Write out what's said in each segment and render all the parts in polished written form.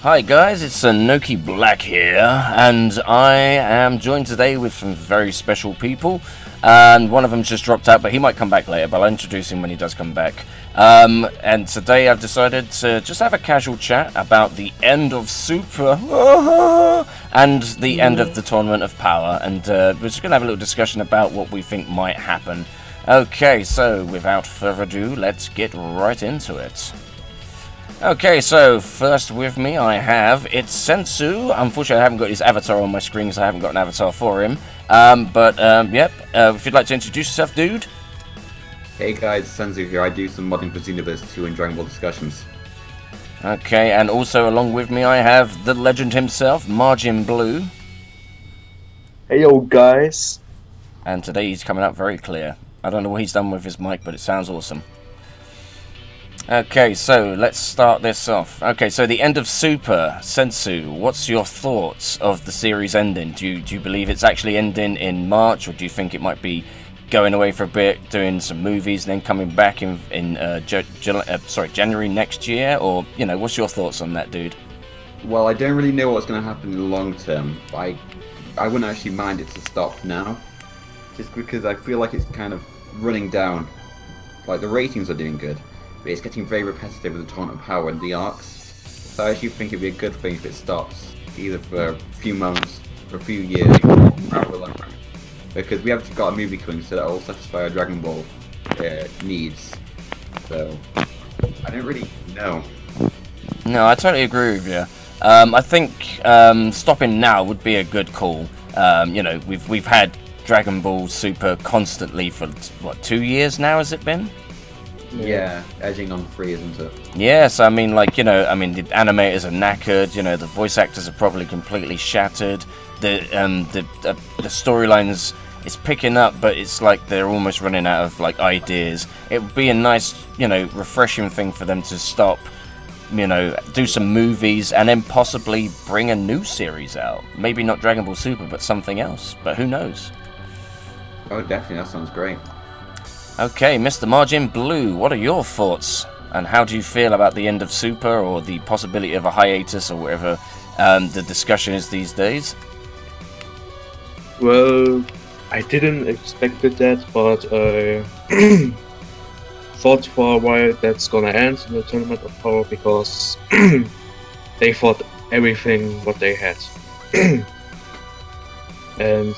Hi guys, it's Noki Black here, and I am joined today with some very special people. And one of them's just dropped out, but he might come back later, but I'll introduce him when he does come back. And today I've decided to just have a casual chat about the end of Super and the end of the Tournament of Power, and we're just going to have a little discussion about what we think might happen. Okay, so without further ado, let's get right into it. Okay, so first with me I have ItsNOTaNimeGuys. Unfortunately I haven't got his avatar on my screen because I haven't got an avatar for him. Yep, if you'd like to introduce yourself, dude. Hey guys, Senzu here. I do some modding for Xenoverse 2 and Dragon Ball discussions. Okay, and also along with me I have the legend himself, Margin Blue. Hey yo guys. And today he's coming out very clear. I don't know what he's done with his mic, but it sounds awesome. Okay, so let's start this off. Okay, so the end of Super, Sensu, what's your thoughts of the series ending? Do you believe it's actually ending in March, or do you think it might be going away for a bit, doing some movies, and then coming back in January next year? Or, you know, what's your thoughts on that, dude? Well, I don't really know what's going to happen in the long term. I wouldn't actually mind it to stop now, just because I feel like it's kind of running down. Like, the ratings are doing good, but it's getting very repetitive with the Tournament of Power and the arcs. So I actually think it'd be a good thing if it stops, either for a few months, for a few years, or however long. Because we haven't got a movie coming, so that'll satisfy our Dragon Ball needs. So I don't really know. No, I totally agree with you. I think stopping now would be a good call. You know, we've had Dragon Ball Super constantly for what, 2 years now? Has it been? Yeah, edging on 3, isn't it? Yes, I mean, like, you know, I mean, the animators are knackered, you know, the voice actors are probably completely shattered, the storylines is picking up, but it's like they're almost running out of, like, ideas. It would be a nice, you know, refreshing thing for them to stop, you know, do some movies, and then possibly bring a new series out. Maybe not Dragon Ball Super, but something else, but who knows? Oh, definitely, that sounds great. Okay, Mr. Margin Blue, what are your thoughts? And how do you feel about the end of Super, or the possibility of a hiatus, or whatever the discussion is these days? Well, I didn't expect that, but I thought for a while that's gonna end in the Tournament of Power because they fought everything what they had. And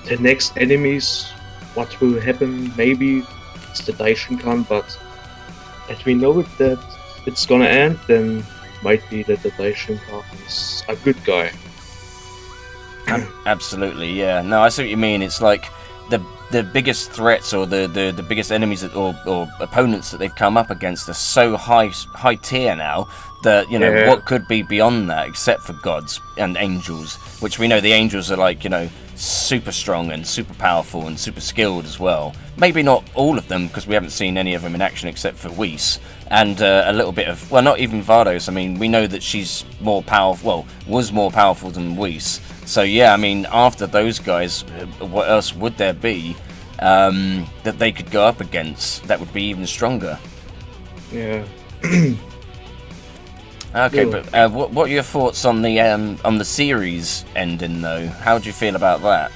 the next enemies, what will happen, maybe it's the Daishinkan, but as we know that it's gonna end, then might be that the Daishinkan is a good guy. Absolutely, yeah. No, I see what you mean. It's like the biggest threats, or the biggest enemies or opponents that they've come up against are so high tier now that, you know, Yeah. what could be beyond that except for gods and angels, which we know the angels are, like, you know, super strong and super powerful and super skilled as well. Maybe not all of them, because we haven't seen any of them in action except for Whis, and a little bit of, well, not even Vados. I mean, we know that she's more powerful, well, was more powerful than Whis. So yeah, I mean, after those guys, what else would there be that they could go up against that would be even stronger? Yeah. Okay, Yeah. but what are your thoughts on the series ending, though? How do you feel about that?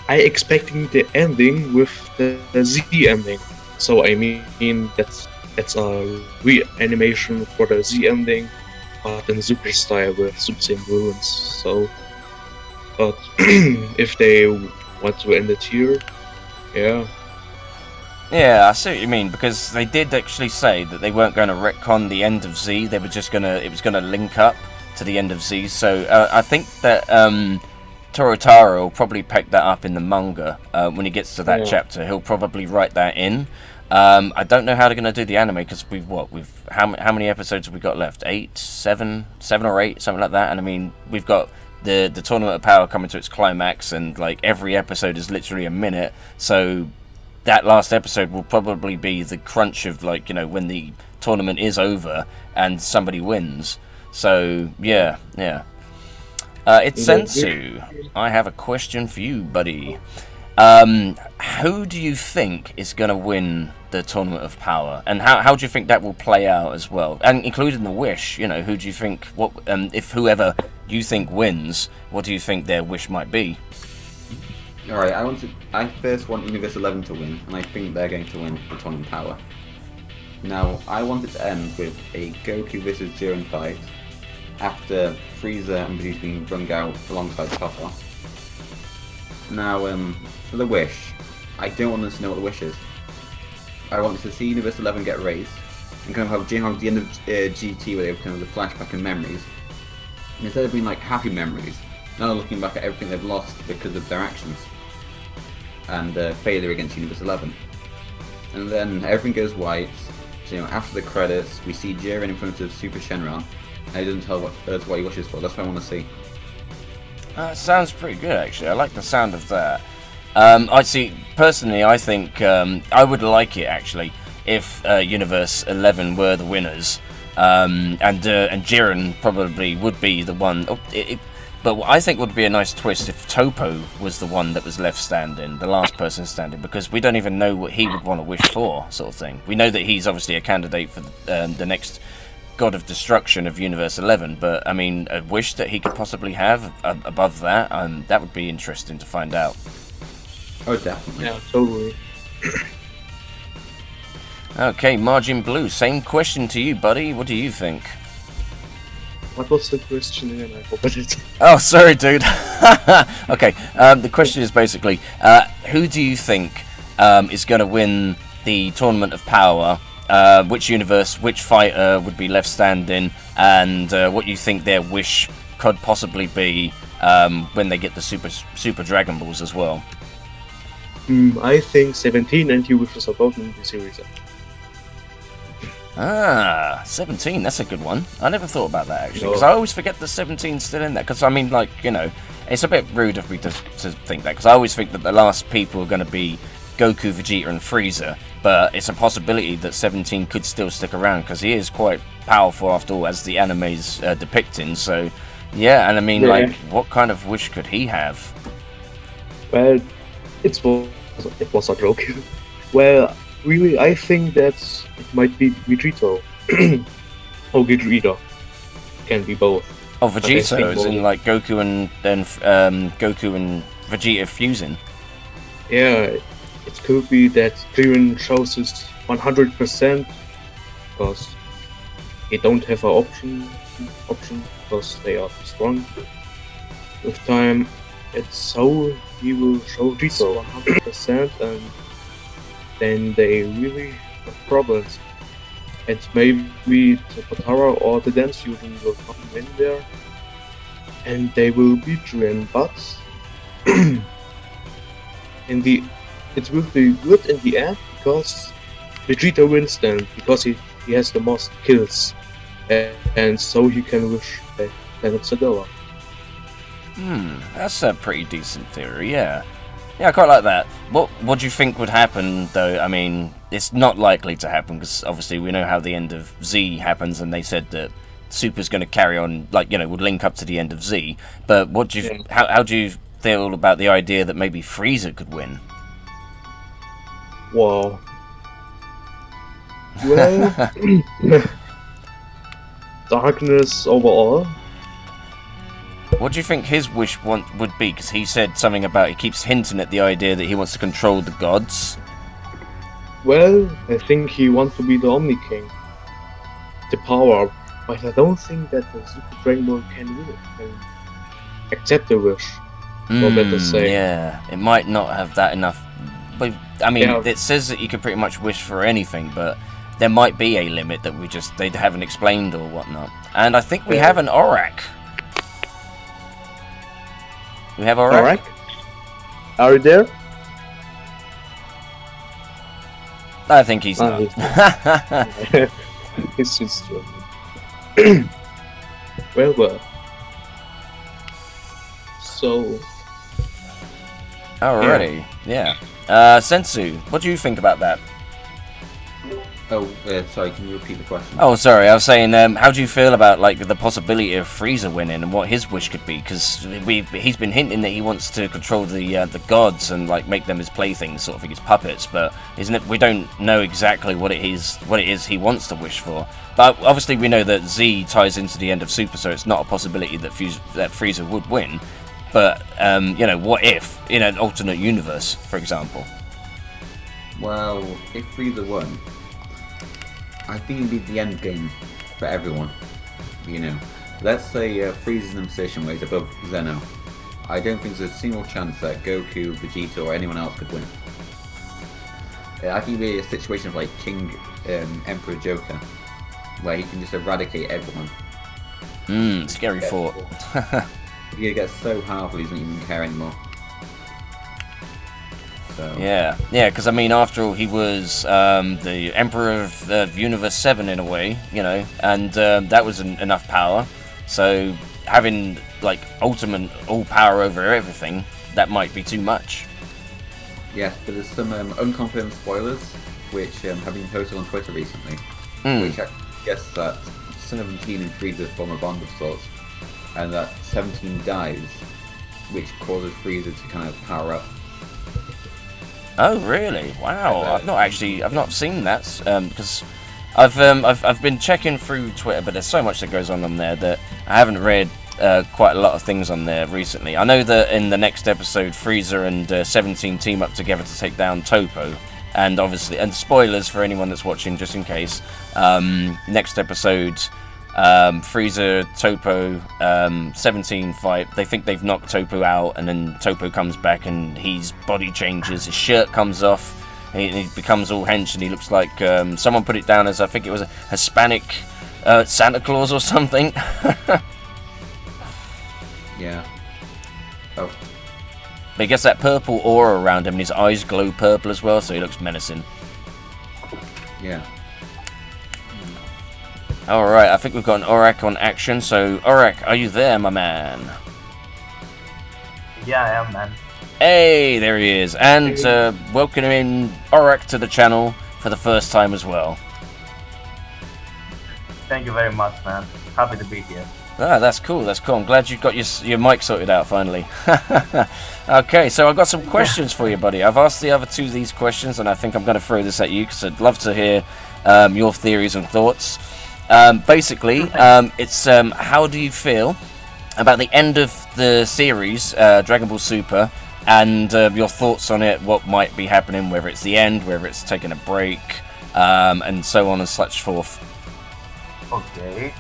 I expecting the ending with the Z ending. So I mean that's a reanimation for the Z ending, but in Super style with Super Saiyan Ruins. So, but if they want to end it here, yeah. Yeah, I see what you mean, because they did actually say that they weren't going to retcon the end of Z. They were just it was gonna link up to the end of Z. So I think that Toriyama will probably pick that up in the manga when he gets to that chapter. He'll probably write that in. I don't know how they're going to do the anime, because how many episodes have we got left? 8, 7 or 8, something like that. And I mean, we've got the Tournament of Power coming to its climax, and like every episode is literally a minute. So that last episode will probably be the crunch of, like, you know, when the tournament is over and somebody wins. So yeah. It's Sensu. I have a question for you, buddy. Who do you think is going to win the Tournament of Power, and how do you think that will play out as well, and including the wish? You know, who do you think if whoever you think wins, what do you think their wish might be? All right, I first want Universe 11 to win, and I think they're going to win the Tournament of Power. Now, I want it to end with a Goku versus Jiren fight after Frieza and Vegeta being brung out alongside Chopper. Now, for the wish, I don't want us to know what the wish is. I want to see Universe 11 get raised, and kind of have Jiren at the end of GT where they have kind of the flashback and memories. And instead of being like happy memories, now they're looking back at everything they've lost because of their actions and failure against Universe 11. And then everything goes white. So, you know, after the credits, we see Jiren in front of Super Shenron, and he doesn't tell us what he wishes for. That's what I want to see. Sounds pretty good, actually. I like the sound of that. I see. Personally, I think I would like it actually if Universe 11 were the winners, and Jiren probably would be the one. But I think would be a nice twist if Toppo was the one that was left standing, the last person standing, because we don't even know what he would want to wish for, sort of thing. We know that he's obviously a candidate for the next God of Destruction of Universe 11, but I mean, a wish that he could possibly have above that, that would be interesting to find out. Oh, definitely. Yeah, totally. Okay, Margin Blue, same question to you, buddy. What do you think? What was the question again? I forgot it. Oh, sorry, dude. Okay, the question is basically, who do you think is going to win the Tournament of Power? Which universe, which fighter would be left standing, and what you think their wish could possibly be when they get the Super Dragon Balls as well? I think 17 and he wishes about in the series. 17, that's a good one. I never thought about that, actually, because I always forget the 17's still in there, because, I mean, like, you know, it's a bit rude of me to think that, because I always think that the last people are going to be Goku, Vegeta, and Frieza, but it's a possibility that 17 could still stick around, because he is quite powerful, after all, as the anime's depicting, so, yeah, and I mean, like, what kind of wish could he have? Well, it was a joke. Well, really, I think that it might be Vegito. Or Vegeta. Can be both. Oh, Vegito, as in like Goku and then Goku and Vegeta fusing. Yeah, it could be that Jiren shows his 100% because they don't have an option because they are strong. With time, it's so he will show Vegito 100% and then they really have problems. And maybe the Potara or the Dance Fusion will come in there and they will beat Jiren, but it will be good in the end because Vegeta wins then because he has the most kills and so he can wish Planet Sadella. That's a pretty decent theory, yeah. Yeah, I quite like that. What do you think would happen, though? I mean, it's not likely to happen, because obviously we know how the end of Z happens, and they said that Super's going to carry on, like, you know, would link up to the end of Z. But what do you, how do you feel about the idea that maybe Frieza could win? Wow. Well, darkness overall. What do you think his wish would be? Because he said something about, he keeps hinting at the idea that he wants to control the gods. Well, I think he wants to be the Omni King. The power. But I don't think that the Super Dragon Ball can accept the wish. Or better say. Yeah, it might not have that enough. But, I mean, it says that you can pretty much wish for anything, but there might be a limit that they haven't explained or whatnot. And I think we have an Orak. We have Orak? Are you there? I think he's not. He's just joking. Well. So... Alrighty, yeah. Sensu, what do you think about that? Oh, sorry, can you repeat the question? Oh, sorry, I was saying, how do you feel about like the possibility of Frieza winning and what his wish could be? Because he's been hinting that he wants to control the gods and like make them his playthings, sort of like his puppets. But isn't it? We don't know exactly what it is he wants to wish for. But obviously, we know that Z ties into the end of Super, so it's not a possibility that Frieza would win. But you know, what if in an alternate universe, for example? Well, if Frieza won, I think it'd be the end game for everyone. You know, let's say Frieza's in a position where he's above Zeno. I don't think there's a single chance that Goku, Vegeta, or anyone else could win. I think it'd be a situation of like King Emperor Joker, where he can just eradicate everyone. Scary thought. He gets so powerful he doesn't even care anymore. So. Yeah, because I mean, after all, he was the Emperor of Universe 7 in a way, you know, and that was enough power. So having like ultimate all power over everything, that might be too much. Yes, but there's some unconfirmed spoilers which have been posted on Twitter recently, which I guess that 17 and Frieza form a bond of sorts, and that 17 dies, which causes Frieza to kind of power up. Oh really? Wow! I've not seen that because I've been checking through Twitter, but there's so much that goes on there that I haven't read quite a lot of things on there recently. I know that in the next episode, Frieza and 17 team up together to take down Topo, and obviously, and spoilers for anyone that's watching, just in case. Next episode. Frieza, Topo, 17 fight. They think they've knocked Topo out, and then Topo comes back and his body changes, his shirt comes off, and he becomes all hench, and he looks like someone put it down as, I think it was a Hispanic Santa Claus or something. Yeah. Oh. But he gets that purple aura around him, and his eyes glow purple as well, so he looks menacing. Yeah. Alright, I think we've got an Aurak on action, so Aurak, are you there, my man? Yeah, I am, man. Hey, there he is, and welcoming Aurak to the channel for the first time as well. Thank you very much, man. Happy to be here. Ah, that's cool, I'm glad you got your mic sorted out finally. Okay, so I've got some questions for you, buddy. I've asked the other two these questions, and I think I'm going to throw this at you, because I'd love to hear your theories and thoughts. Basically, it's how do you feel about the end of the series, Dragon Ball Super, and your thoughts on it, what might be happening, whether it's the end, whether it's taking a break, and so on and such forth. Okay.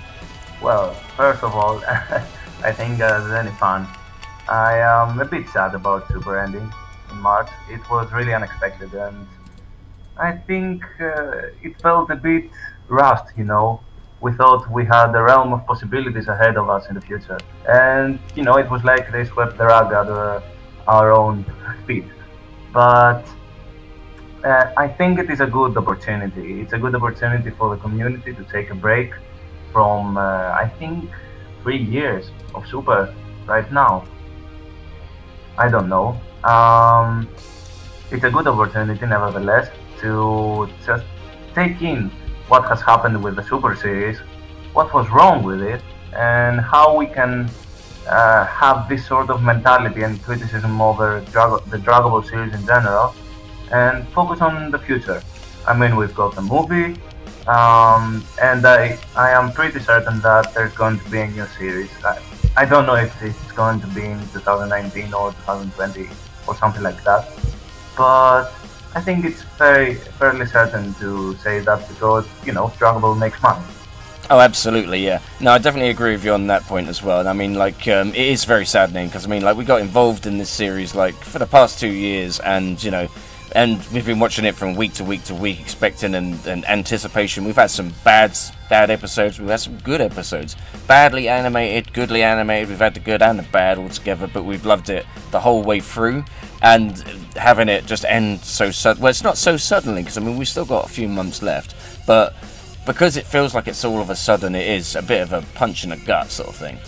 Well, first of all, I think as any fan, I am a bit sad about Super ending in March. It was really unexpected, and I think it felt a bit rushed, you know. We thought we had the realm of possibilities ahead of us in the future. And, you know, it was like they swept the rug under our own feet. But I think it is a good opportunity. It's a good opportunity for the community to take a break from, I think, 3 years of Super right now. I don't know. It's a good opportunity, nevertheless, to just take in what has happened with the Super Series, what was wrong with it, and how we can have this sort of mentality and criticism over the Dragon Ball series in general, and focus on the future. I mean, we've got the movie, and I am pretty certain that there's going to be a new series. I don't know if it's going to be in 2019 or 2020 or something like that, but I think it's fairly certain to say that because, you know, Dragon Ball makes money. Oh, absolutely, yeah. No, I definitely agree with you on that point as well. I mean, like, it is very saddening because, I mean, like, we got involved in this series, like, for the past 2 years, and, you know, and we've been watching it from week to week to week, expecting and anticipation. We've had some bad episodes. We've had some good episodes. Badly animated, goodly animated. We've had the good and the bad all together, but we've loved it the whole way through. And having it just end so suddenly, well, it's not so suddenly, because, I mean, we've still got a few months left, but because it feels like it's all of a sudden, it is a bit of a punch in the gut sort of thing.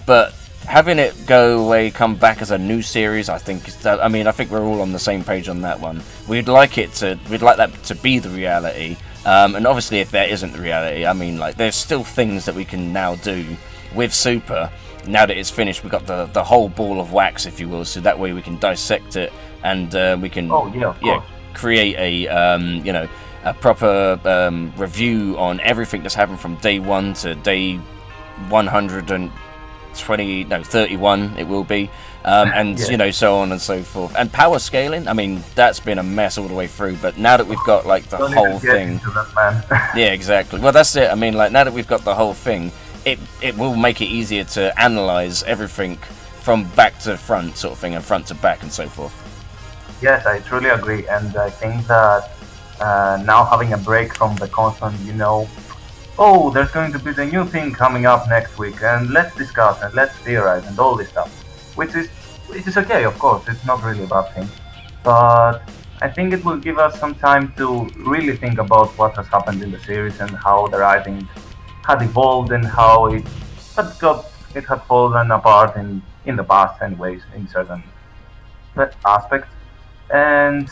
But having it go away, come back as a new series, I think, I think we're all on the same page on that one. We'd like that to be the reality, And obviously, if that isn't the reality, I mean, like, there's still things that we can now do with Super. Now that it's finished, we've got the whole ball of wax, if you will, so that way we can dissect it and we can create a a proper review on everything that's happened from day 1 to day 31 it will be, and so on and so forth. And power scaling, I mean, that's been a mess all the way through, but now that we've got like the whole thing, yeah, exactly, well, that's it. I mean, like, now that we've got the whole thing, it will make it easier to analyze everything from back to front sort of thing, and front to back and so forth. Yes, I truly agree, and I think that now having a break from the constant, oh, there's going to be the new thing coming up next week, and let's discuss and let's theorize and all this stuff, which is okay, of course. It's not really a bad thing, but I think it will give us some time to really think about what has happened in the series and how the writing had evolved and how it had fallen apart in the past, anyways, in certain aspects. And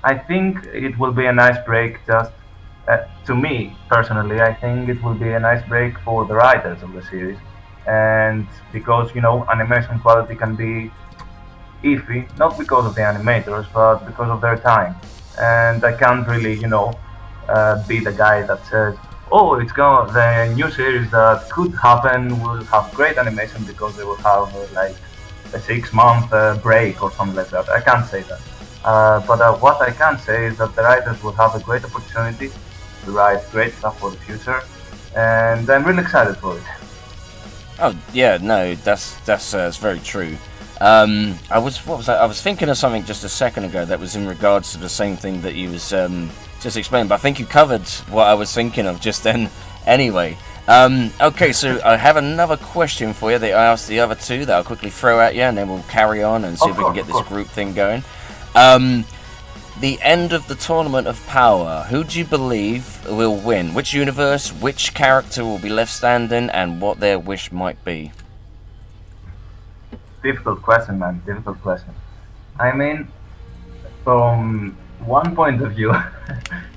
I think it will be a nice break. Just to me personally, I think it will be a nice break for the writers of the series, and because animation quality can be iffy, not because of the animators, but because of their time. And I can't really be the guy that says, oh, the new series that could happen will have great animation because they will have like a 6-month break or something like that. I can't say that. But what I can say is that the writers will have a great opportunity to write great stuff for the future, and I'm really excited for it. Oh yeah, no, that's very true. I was thinking of something just a second ago that was in regards to the same thing that you was just explaining, but I think you covered what I was thinking of just then anyway. Okay, so I have another question for you that I asked the other two that I'll quickly throw at you, and then we'll carry on and see if we can get this group thing going. The end of the Tournament of Power, who do you believe will win? Which universe, which character will be left standing, and what their wish might be? Difficult question, man. Difficult question. I mean, from one point of view,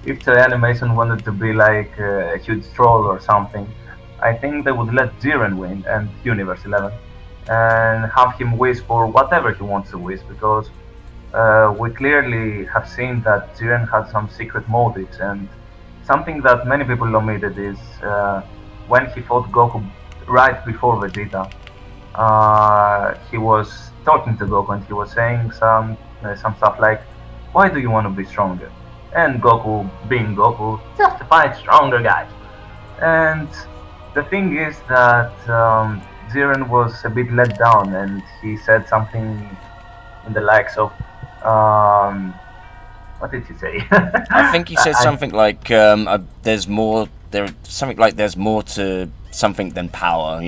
if the animation wanted to be like a huge troll or something, I think they would let Jiren win and Universe 11 and have him wish for whatever he wants to wish, because we clearly have seen that Jiren had some secret motives, and something that many people omitted is when he fought Goku right before Vegeta, he was talking to Goku and he was saying some stuff like, why do you want to be stronger? And Goku, being Goku, just fight stronger, guys. And the thing is that Jiren was a bit let down, and he said something in the likes of, what did he say? I think he said something like, there's more to something than power,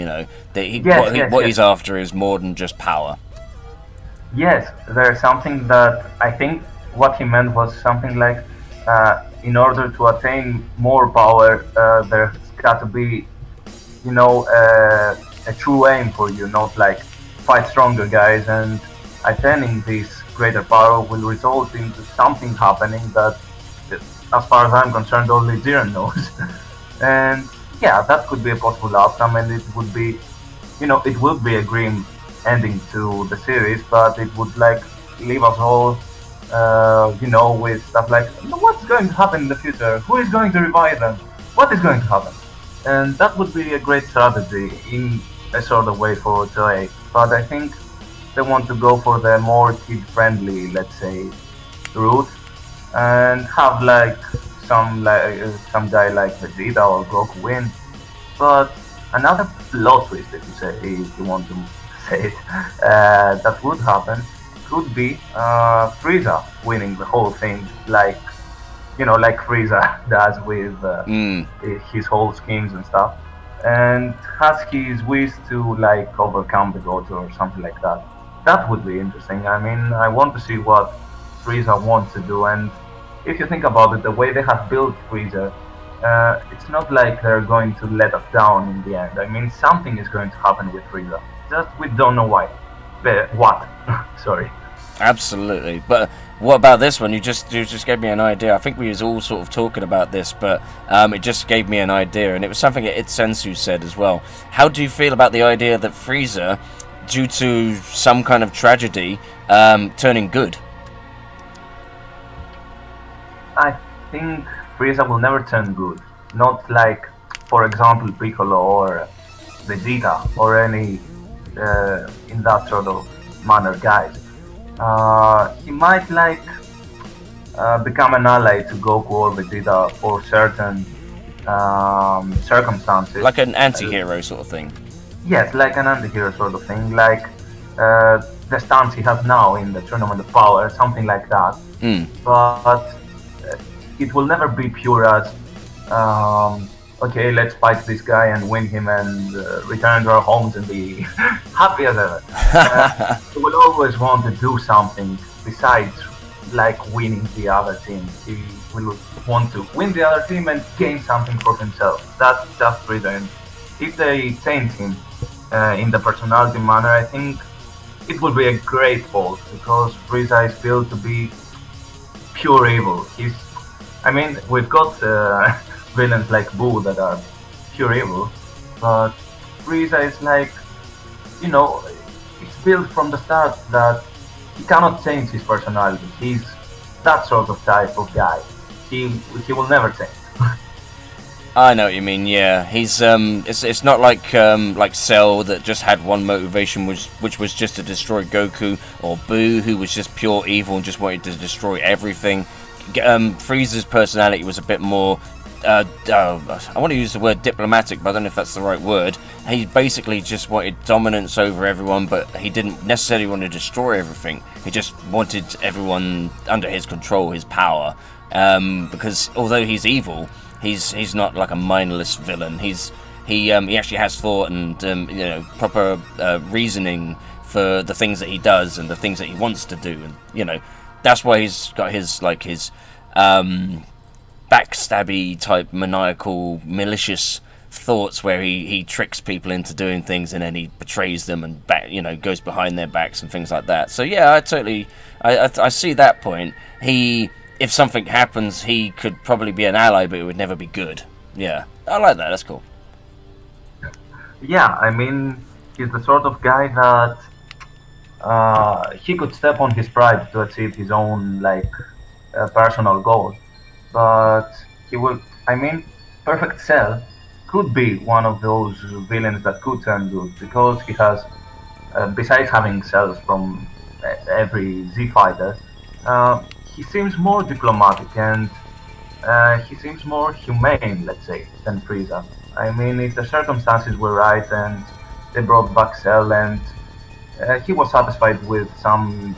what he's after is more than just power. Yes, there's something that I think what he meant was something like, in order to attain more power, there's got to be, a true aim for you, not like fight stronger, guys, and attaining this greater power will result into something happening that, as far as I'm concerned, only Jiren knows. And yeah, that could be a possible outcome, and it would be, it would be a grim ending to the series, but it would like leave us all, with stuff like, what's going to happen in the future? Who is going to revive them? What is going to happen? And that would be a great strategy in a sort of way for Toei. But I think they want to go for the more kid-friendly, let's say, route, and have like some guy like Vegeta or Goku win. But another plot twist, if you want to say it, that would happen could be Frieza winning the whole thing, like Frieza does with his whole schemes and stuff, and has his wish to like overcome the Gojo or something like that. That would be interesting. I mean, I want to see what Frieza wants to do, and if you think about it, the way they have built Frieza, it's not like they're going to let us down in the end. I mean, something is going to happen with Frieza, just we don't know why. What? Sorry. Absolutely. But what about this one? You just gave me an idea. I think we was all sort of talking about this, but it just gave me an idea, and it was something that ItsNOTaNimeGuys said as well. How do you feel about the idea that Frieza, due to some kind of tragedy, turning good? I think Frieza will never turn good. Not like, for example, Piccolo or Vegeta or any in that sort of manner guys. He might like become an ally to Goku or Vegeta for certain circumstances. Like an anti-hero sort of thing. Yes, like an anti-hero sort of thing, like the stance he has now in the Tournament of Power, something like that. But it will never be pure as, okay, let's fight this guy and win him and return to our homes and be happy as ever. He will always want to do something besides like winning the other team. He will want to win the other team and gain something for himself. That's just reason. If they change him in the personality manner, I think it will be a great fault, because Frieza is built to be pure evil. I mean, we've got villains like Boo that are pure evil, but Frieza is like, you know, it's built from the start that he cannot change his personality. He's that sort of type of guy. He will never change. I know what you mean. Yeah, he's it's not like Cell that just had one motivation, which was just to destroy Goku, or Boo, who was just pure evil and just wanted to destroy everything. Frieza's personality was a bit more, I want to use the word diplomatic, but I don't know if that's the right word. He basically just wanted dominance over everyone, but he didn't necessarily want to destroy everything. He just wanted everyone under his control, his power. Because although he's evil, he's not like a mindless villain. He actually has thought and you know, proper reasoning for the things that he does and the things that he wants to do, and you know. That's why he's got his backstabby type maniacal malicious thoughts, where he tricks people into doing things and then he betrays them and goes behind their backs and things like that. So yeah, I see that point. If something happens, he could probably be an ally, but it would never be good. Yeah, I like that. That's cool. Yeah, I mean, he's the sort of guy that he could step on his pride to achieve his own personal goal, but he will. I mean, Perfect Cell could be one of those villains that could turn good, because he has, besides having cells from every Z fighter, he seems more diplomatic and he seems more humane, let's say, than Frieza. I mean, if the circumstances were right and they brought back Cell and he was satisfied with some,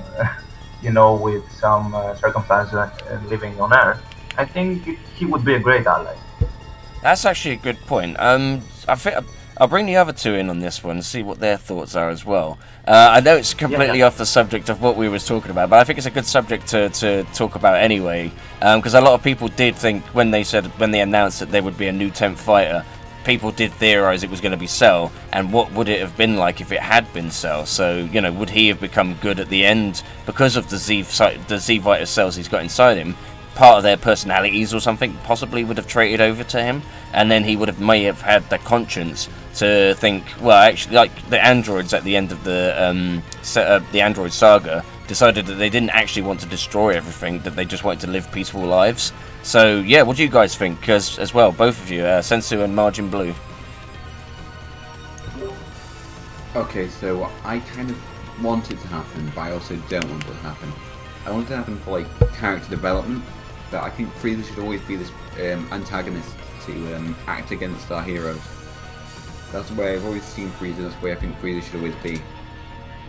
with some circumstances living on Earth, I think he would be a great ally. That's actually a good point. I think I'll bring the other two in on this one and see what their thoughts are as well. I know it's completely off the subject of what we was talking about, but I think it's a good subject to talk about anyway. Because a lot of people did think when they announced that there would be a new 10th fighter, people did theorize it was going to be Cell, and what would it have been like if it had been Cell? So, would he have become good at the end because of the Z fighter cells he's got inside him? Part of their personalities or something possibly would have traded over to him, and then he may have had the conscience to think, well, actually, like the androids at the end of the Android saga decided that they didn't actually want to destroy everything, that they just wanted to live peaceful lives. So yeah, what do you guys think as well, both of you, Sensu and Margin Blue? Okay, so I kind of want it to happen, but I also don't want it to happen. I want it to happen for character development, but I think Frieza should always be this antagonist to act against our heroes. That's the way I've always seen Frieza, that's the way I think Frieza should always be.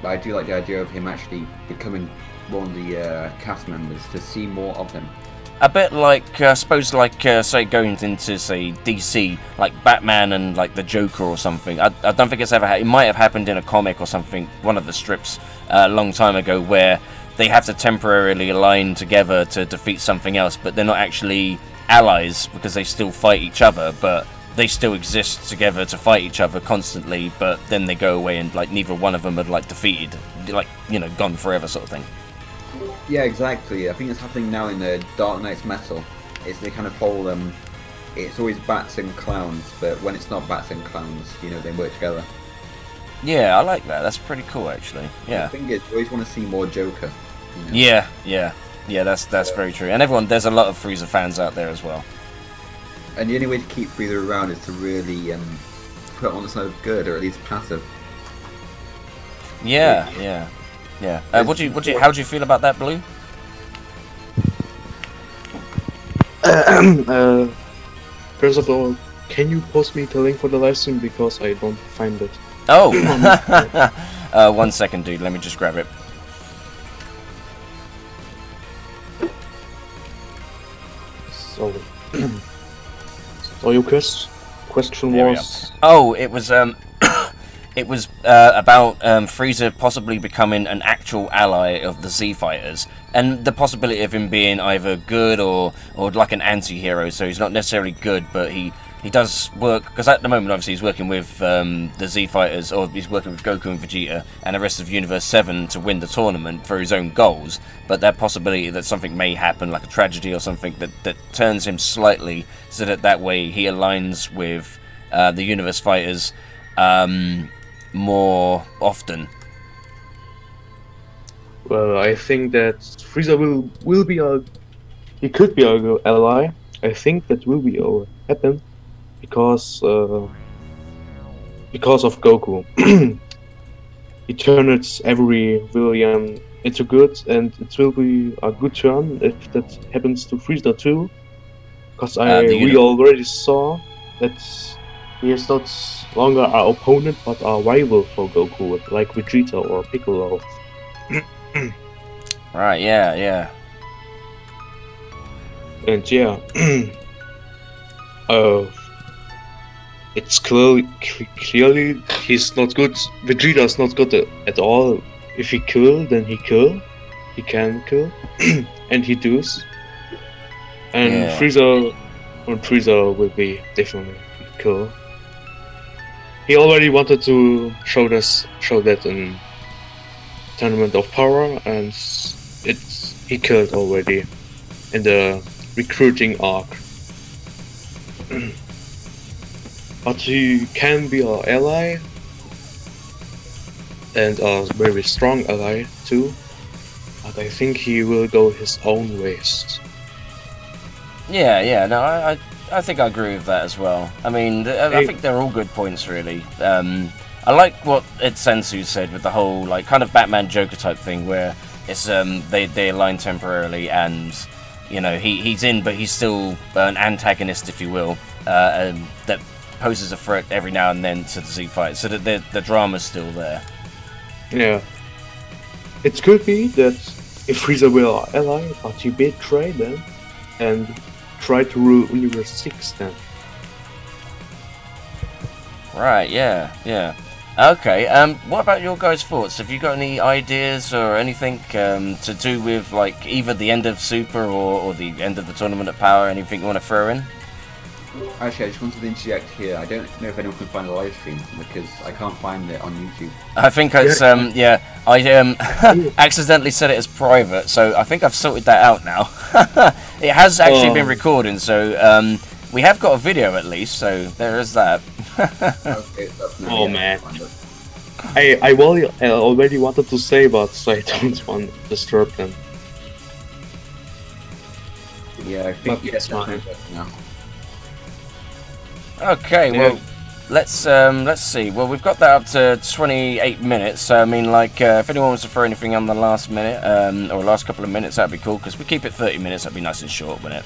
But I do like the idea of him actually becoming one of the cast members, to see more of him. A bit like, I suppose, say, going into, say, DC, like Batman and, the Joker or something. I don't think it's ever it might have happened in a comic or something, one of the strips, a long time ago, where they have to temporarily align together to defeat something else, but they're not actually allies, because they still fight each other, but they still exist together to fight each other constantly, but then they go away and, neither one of them are, defeated, gone forever sort of thing. Yeah, exactly. I think it's happening now in the Dark Knight's Metal. It's they kind of whole it's always bats and clowns, but when it's not bats and clowns, you know, they work together. Yeah, I like that. That's pretty cool, actually. Yeah. The thing is, you always want to see more Joker. You know? Yeah. That's very true. And there's a lot of Frieza fans out there as well. And the only way to keep Frieza around is to really put him on the side of good, or at least passive. Yeah. How do you feel about that, Blue? First of all, can you post me the link for the live stream because I don't find it. Oh, 1 second, dude. Let me just grab it. So, so your question There we was. Oh, it was it was about Frieza possibly becoming an actual ally of the Z Fighters, and the possibility of him being either good or like an anti-hero. So he's not necessarily good, but he does work, because at the moment obviously he's working with the Z Fighters, or he's working with Goku and Vegeta and the rest of Universe 7 to win the tournament for his own goals. But that possibility that something may happen, like a tragedy or something, that turns him slightly, so that way he aligns with the Universe Fighters more often. Well, I think that Frieza will be he could be our ally. I think that will be happen because of Goku. He turned every villain into good, and it will be a good turn if that happens to Frieza too. Because we already saw that he is not longer our opponent, but our rival for Goku, like Vegeta or Piccolo. Right, yeah. And yeah, it's clearly he's not good. Vegeta's not good at all. If he kill, then he can kill, and he does. And Yeah. Frieza will be definitely cool. He already wanted to show that in Tournament of Power, and he killed already in the recruiting arc. But he can be our ally, and a very strong ally too. But I think he will go his own ways. Yeah. No, I think I agree with that as well. I mean, I think they're all good points, really. I like what Sensu said with the whole, like, kind of Batman Joker type thing, where it's they align temporarily, and you know he's in, but he's still an antagonist, if you will, that poses a threat every now and then to the Z fight, so that the drama's still there. Yeah, it could be that if Frieza were our ally, but he betrayed them and tried to rule Universe 6 then. Right, yeah. Okay, what about your guys' thoughts? Have you got any ideas or anything to do with, like, either the end of Super or the end of the Tournament of Power? Anything you want to throw in? Actually, I just wanted to interject here. I don't know if anyone can find a live stream because I can't find it on YouTube. I think it's, I accidentally set it as private, so I think I've sorted that out now. It has actually been recording, so we have got a video at least, so there is that. Okay, that's not Oh yet. man, I already wanted to say, but I don't want to disturb them. Yeah, I think But it's fine. now. Okay, Yeah. well, let's see. Well, we've got that up to 28 minutes. So I mean, like, if anyone wants to throw anything on the last minute or last couple of minutes, that'd be cool. Because we keep it 30 minutes, that'd be nice and short, wouldn't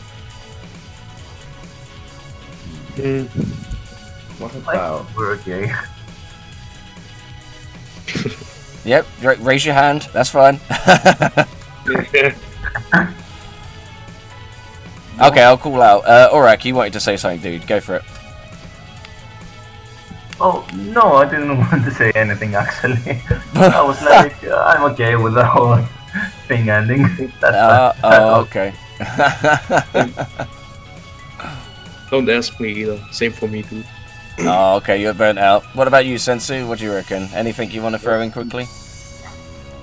it? What about? We're okay. Yep. Raise your hand. That's fine. Okay, I'll call out. Aurak, you wanted to say something, dude. Go for it. Oh, no, I didn't want to say anything actually. I was like, I'm okay with the whole thing ending. That's Okay. Don't ask me either. Same for me too. Oh, okay, you're burnt out. What about you, Sensu? What do you reckon? Anything you want to throw in quickly?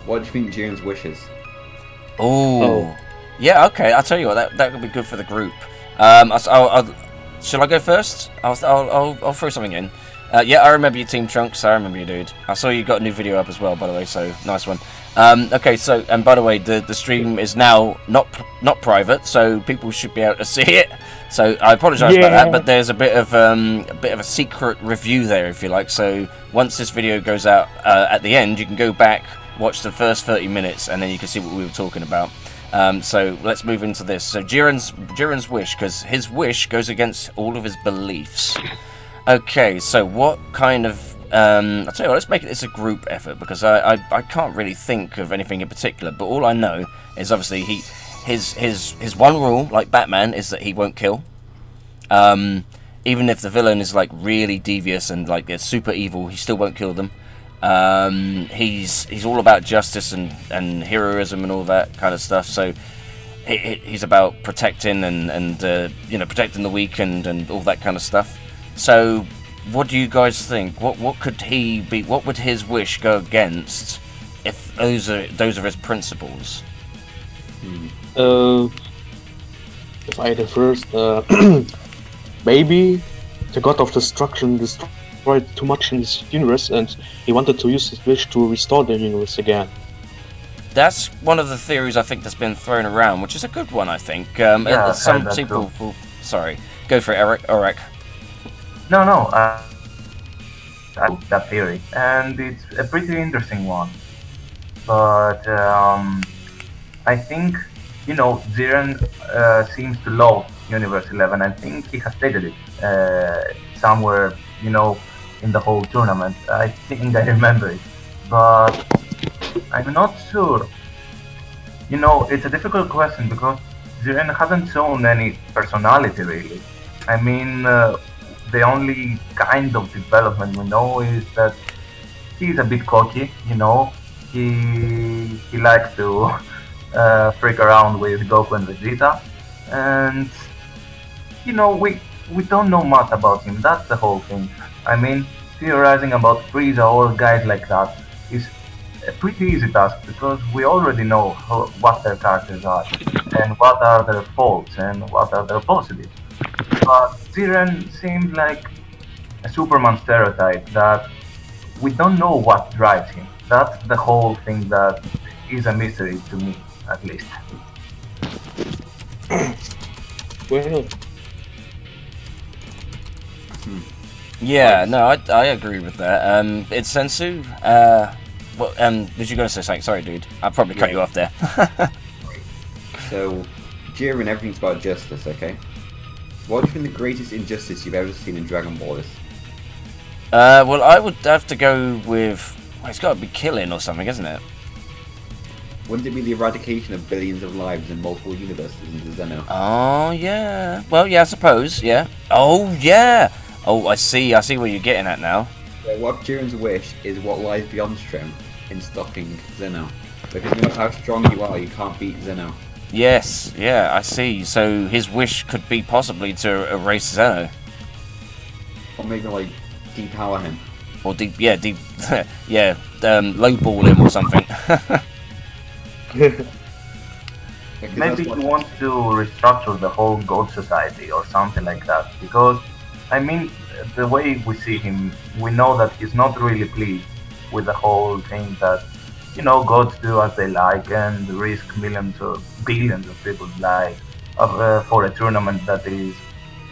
What do you think Jiren's wishes? Oh. Yeah, okay. I'll tell you what. That could be good for the group. Shall I go first? I'll throw something in. Yeah, I remember your Team Trunks. I remember you, dude. I saw you got a new video up as well, by the way. So nice one. Okay, so and by the way, the stream is now not private, so people should be able to see it. So I apologise about that, but there's a bit of a secret review there, if you like. So once this video goes out at the end, you can go back, watch the first 30 minutes, and then you can see what we were talking about. So let's move into this. So Jiren's wish, because his wish goes against all of his beliefs. Okay, so what kind of... I'll tell you what, let's make this a group effort, because I can't really think of anything in particular, but all I know is obviously his one rule, like Batman, is that he won't kill. Even if the villain is like really devious and like they're super evil, he still won't kill them. He's all about justice and heroism and all that kind of stuff, so he's about protecting and you know, protecting the weak and all that kind of stuff. So what do you guys think? What could he be? What would his wish go against if those are his principles? If I had the first, maybe the god of destruction destroyed too much in this universe, and he wanted to use his wish to restore the universe again. That's one of the theories I think that's been thrown around, which is a good one, I think. Yeah, some people will... Sorry, go for it, Eric. No, that theory, and it's a pretty interesting one. But I think, you know, Jiren seems to love Universe 11. I think he has stated it somewhere, you know, in the whole tournament. I think I remember it, but I'm not sure. You know, it's a difficult question because Jiren hasn't shown any personality really. I mean, the only kind of development we know is that he's a bit cocky, you know. He likes to freak around with Goku and Vegeta, and you know, we don't know much about him. That's the whole thing. I mean, theorizing about Frieza or guys like that is a pretty easy task because we already know what their characters are and what are their faults and what are their positives. But Jiren seems like a Superman stereotype that we don't know what drives him. That's the whole thing that is a mystery to me, at least. Well, Yeah, no, I agree with that. It's Sensu. What did you going to say something? Sorry, dude. I probably cut you off there. So, Jiren, everything's about justice, okay? What do you think the greatest injustice you've ever seen in Dragon Ball is? Well, I would have to go with... Well, it's got to be killing or something, isn't it? Wouldn't it be the eradication of billions of lives in multiple universes in the Zeno? Oh, yeah. Well, yeah, I suppose, yeah. Oh, yeah! Oh, I see where you're getting at now. So what if Jiren's wish is what lies beyond strength in stopping Zeno? Because no matter how strong you are, you can't beat Zeno. Yes, yeah, I see. So his wish could be possibly to erase Zeno. Or maybe, like, depower him. Or lowball him or something. Maybe he wants to restructure the whole God Society or something like that. Because, I mean, the way we see him, we know that he's not really pleased with the whole thing that, you know, gods do as they like and risk millions or billions of people's lives for a tournament that is,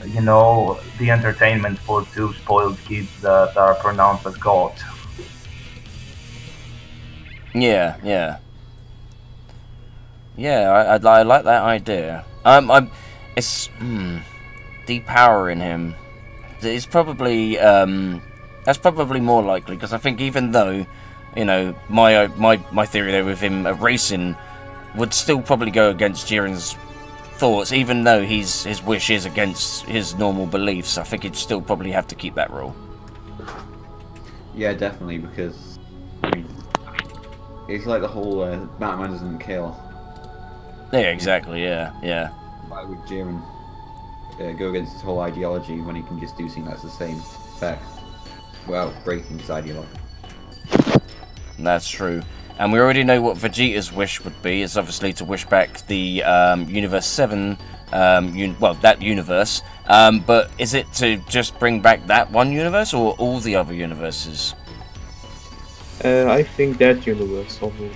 you know, the entertainment for two spoiled kids that are pronounced as gods. Yeah. I like that idea. It's depowering him. It's probably that's probably more likely because I think even though, you know, my theory there with him erasing would still probably go against Jiren's thoughts, even though his wish is against his normal beliefs. I think he'd still probably have to keep that rule. Yeah, definitely, because I mean, it's like the whole Batman doesn't kill. Yeah, exactly. Yeah. Why would Jiren go against his whole ideology when he can just do something that's the same effect without breaking his ideology? That's true. and we already know what Vegeta's wish would be. It's obviously to wish back the Universe 7, well, that universe. But is it to just bring back that one universe or all the other universes? I think that universe only.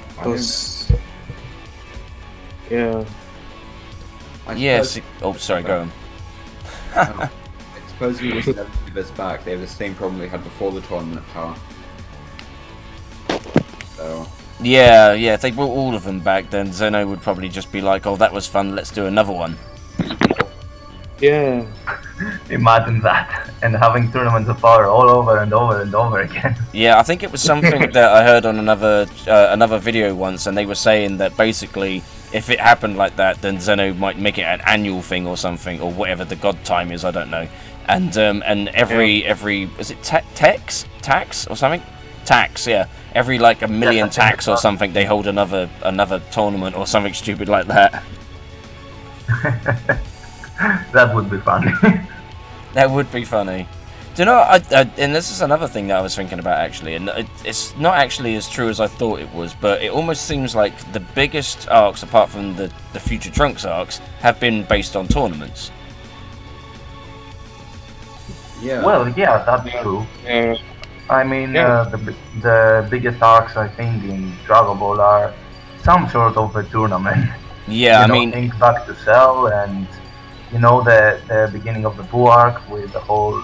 Because, yeah. Yes. Oh, sorry. Go on. I suppose we wish that universe back. They have the same problem they had before the tournament of power. So. Yeah. If they brought all of them back, then Zeno would probably just be like, "Oh, that was fun. Let's do another one." Yeah. Imagine that, and having tournaments of power all over and over and over again. Yeah, I think it was something that I heard on another video once, and they were saying that basically, if it happened like that, then Zeno might make it an annual thing or something, or whatever the god time is. I don't know. And every is it tax or something? Tax, yeah. Every like a million tax or something, they hold another tournament or something stupid like that. That would be funny. That would be funny. Do you know, and this is another thing that I was thinking about actually, and it's not actually as true as I thought it was, but it almost seems like the biggest arcs, apart from the Future Trunks arcs, have been based on tournaments. Yeah. Well, yeah, that's true. Yeah. I mean, the biggest arcs I think in Dragon Ball are some sort of a tournament. Yeah, I mean, think back to Cell, and you know the beginning of the Buu arc with the whole.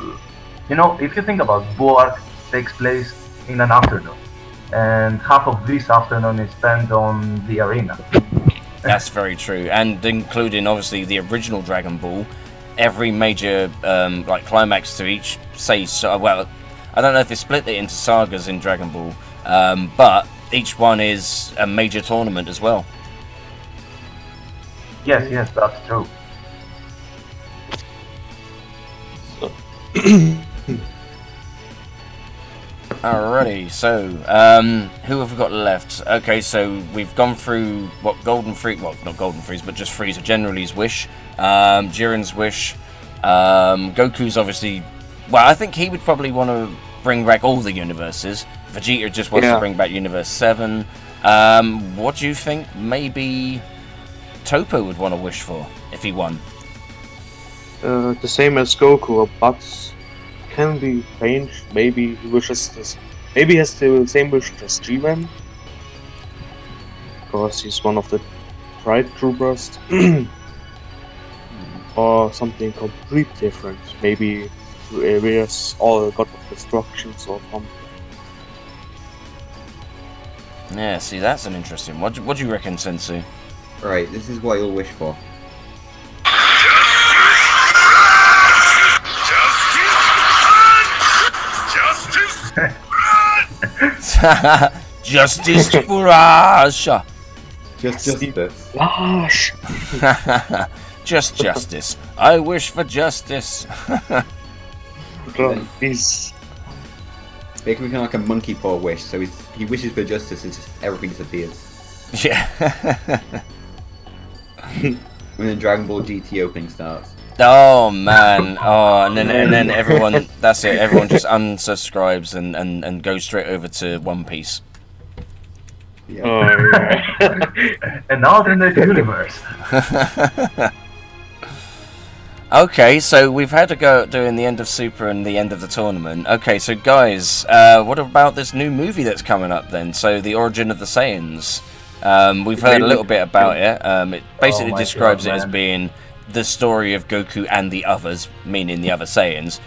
You know, if you think about Buu arc takes place in an afternoon, and half of this afternoon is spent on the arena. that's very true, and including obviously the original Dragon Ball, every major like climax to each well, I don't know if they split it into sagas in Dragon Ball, but each one is a major tournament as well. Yes, that's true. Alrighty, so who have we got left? Okay, so we've gone through what Golden Frieza, well, not Golden Frieza, but just Frieza generally's wish, Jiren's wish, Goku's obviously. Well, I think he would probably want to bring back all the universes. Vegeta just wants to bring back Universe 7. What do you think? Maybe Toppo would want to wish for if he won. The same as Goku, but can be changed. Maybe he wishes this. Maybe he has the same wish as Jiren, because he's one of the Pride Troopers, or something completely different. Maybe areas all God of Destructions or something. Yeah, see, that's an interesting. What do you reckon, Sensu? Right, this is what you'll wish for. Justice for us. Justice. Gosh! Just justice. I wish for justice. Please. Make him kind of like a monkey paw wish, so he wishes for justice and just everything disappears. Yeah. When the Dragon Ball GT opening starts. Oh man. Oh, and then everyone. That's it. Everyone just unsubscribes and goes straight over to One Piece. Yeah. Oh, yeah. An alternate universe. Okay, so we've had a go at doing the end of Super and the end of the tournament. Okay, so guys, what about this new movie that's coming up then? So, The Origin of the Saiyans. We've heard a little bit about it. It basically describes it as being the story of Goku and the others, meaning the other Saiyans,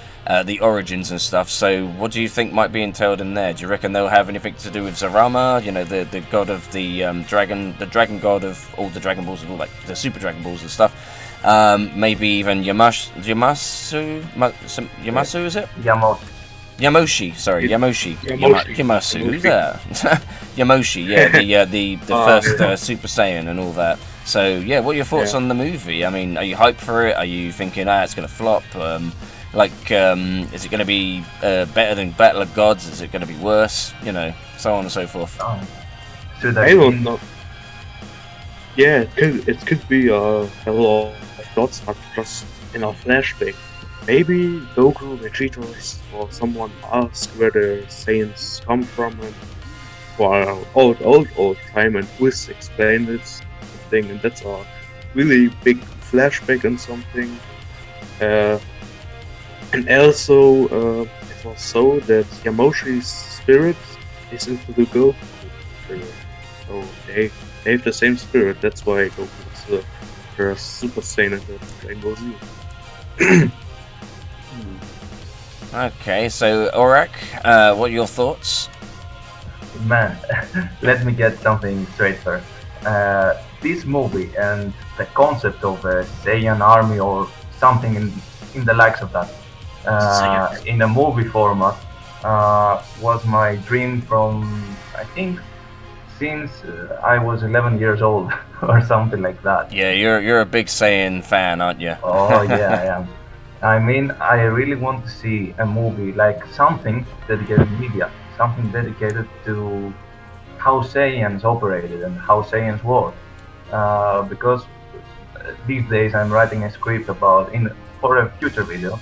the origins and stuff. So, what do you think might be entailed in there? Do you reckon they'll have anything to do with Zarama? You know, the god of the dragon god of all the Dragon Balls and all that, the Super Dragon Balls and stuff. Maybe even Yamasu, is it? Yamoshi, sorry, Yamoshi. Yamasu, who's there? Yamoshi, yeah, the first Super Saiyan and all that. So, yeah, what are your thoughts on the movie? I mean, are you hyped for it? Are you thinking, it's going to flop? Is it going to be better than Battle of Gods? Is it going to be worse? You know, so on and so forth. I don't know. Yeah, it could be a Battle of Gods, not just in a flashback. maybe Goku, Vegeta, or someone asked where the Saiyans come from, and for an old time, and Whis explained it, something, and that's a really big flashback and something. And also, it was so that Yamoshi's spirit is into the Goku spirit. So they have the same spirit, that's why Goku is the first Super Saiyan in the Rainbow Z. Okay, so Aurak, what are your thoughts? Man, let me get something straight first. This movie and the concept of a Saiyan army or something in the likes of that, in a movie format, was my dream from, I think, since I was 11 years old or something like that. Yeah, you're a big Saiyan fan, aren't you? Oh yeah, I am. I mean, I really want to see a movie like something dedicated to media, something dedicated to how Saiyans operated and how Saiyans work. Because these days I'm writing a script for a future video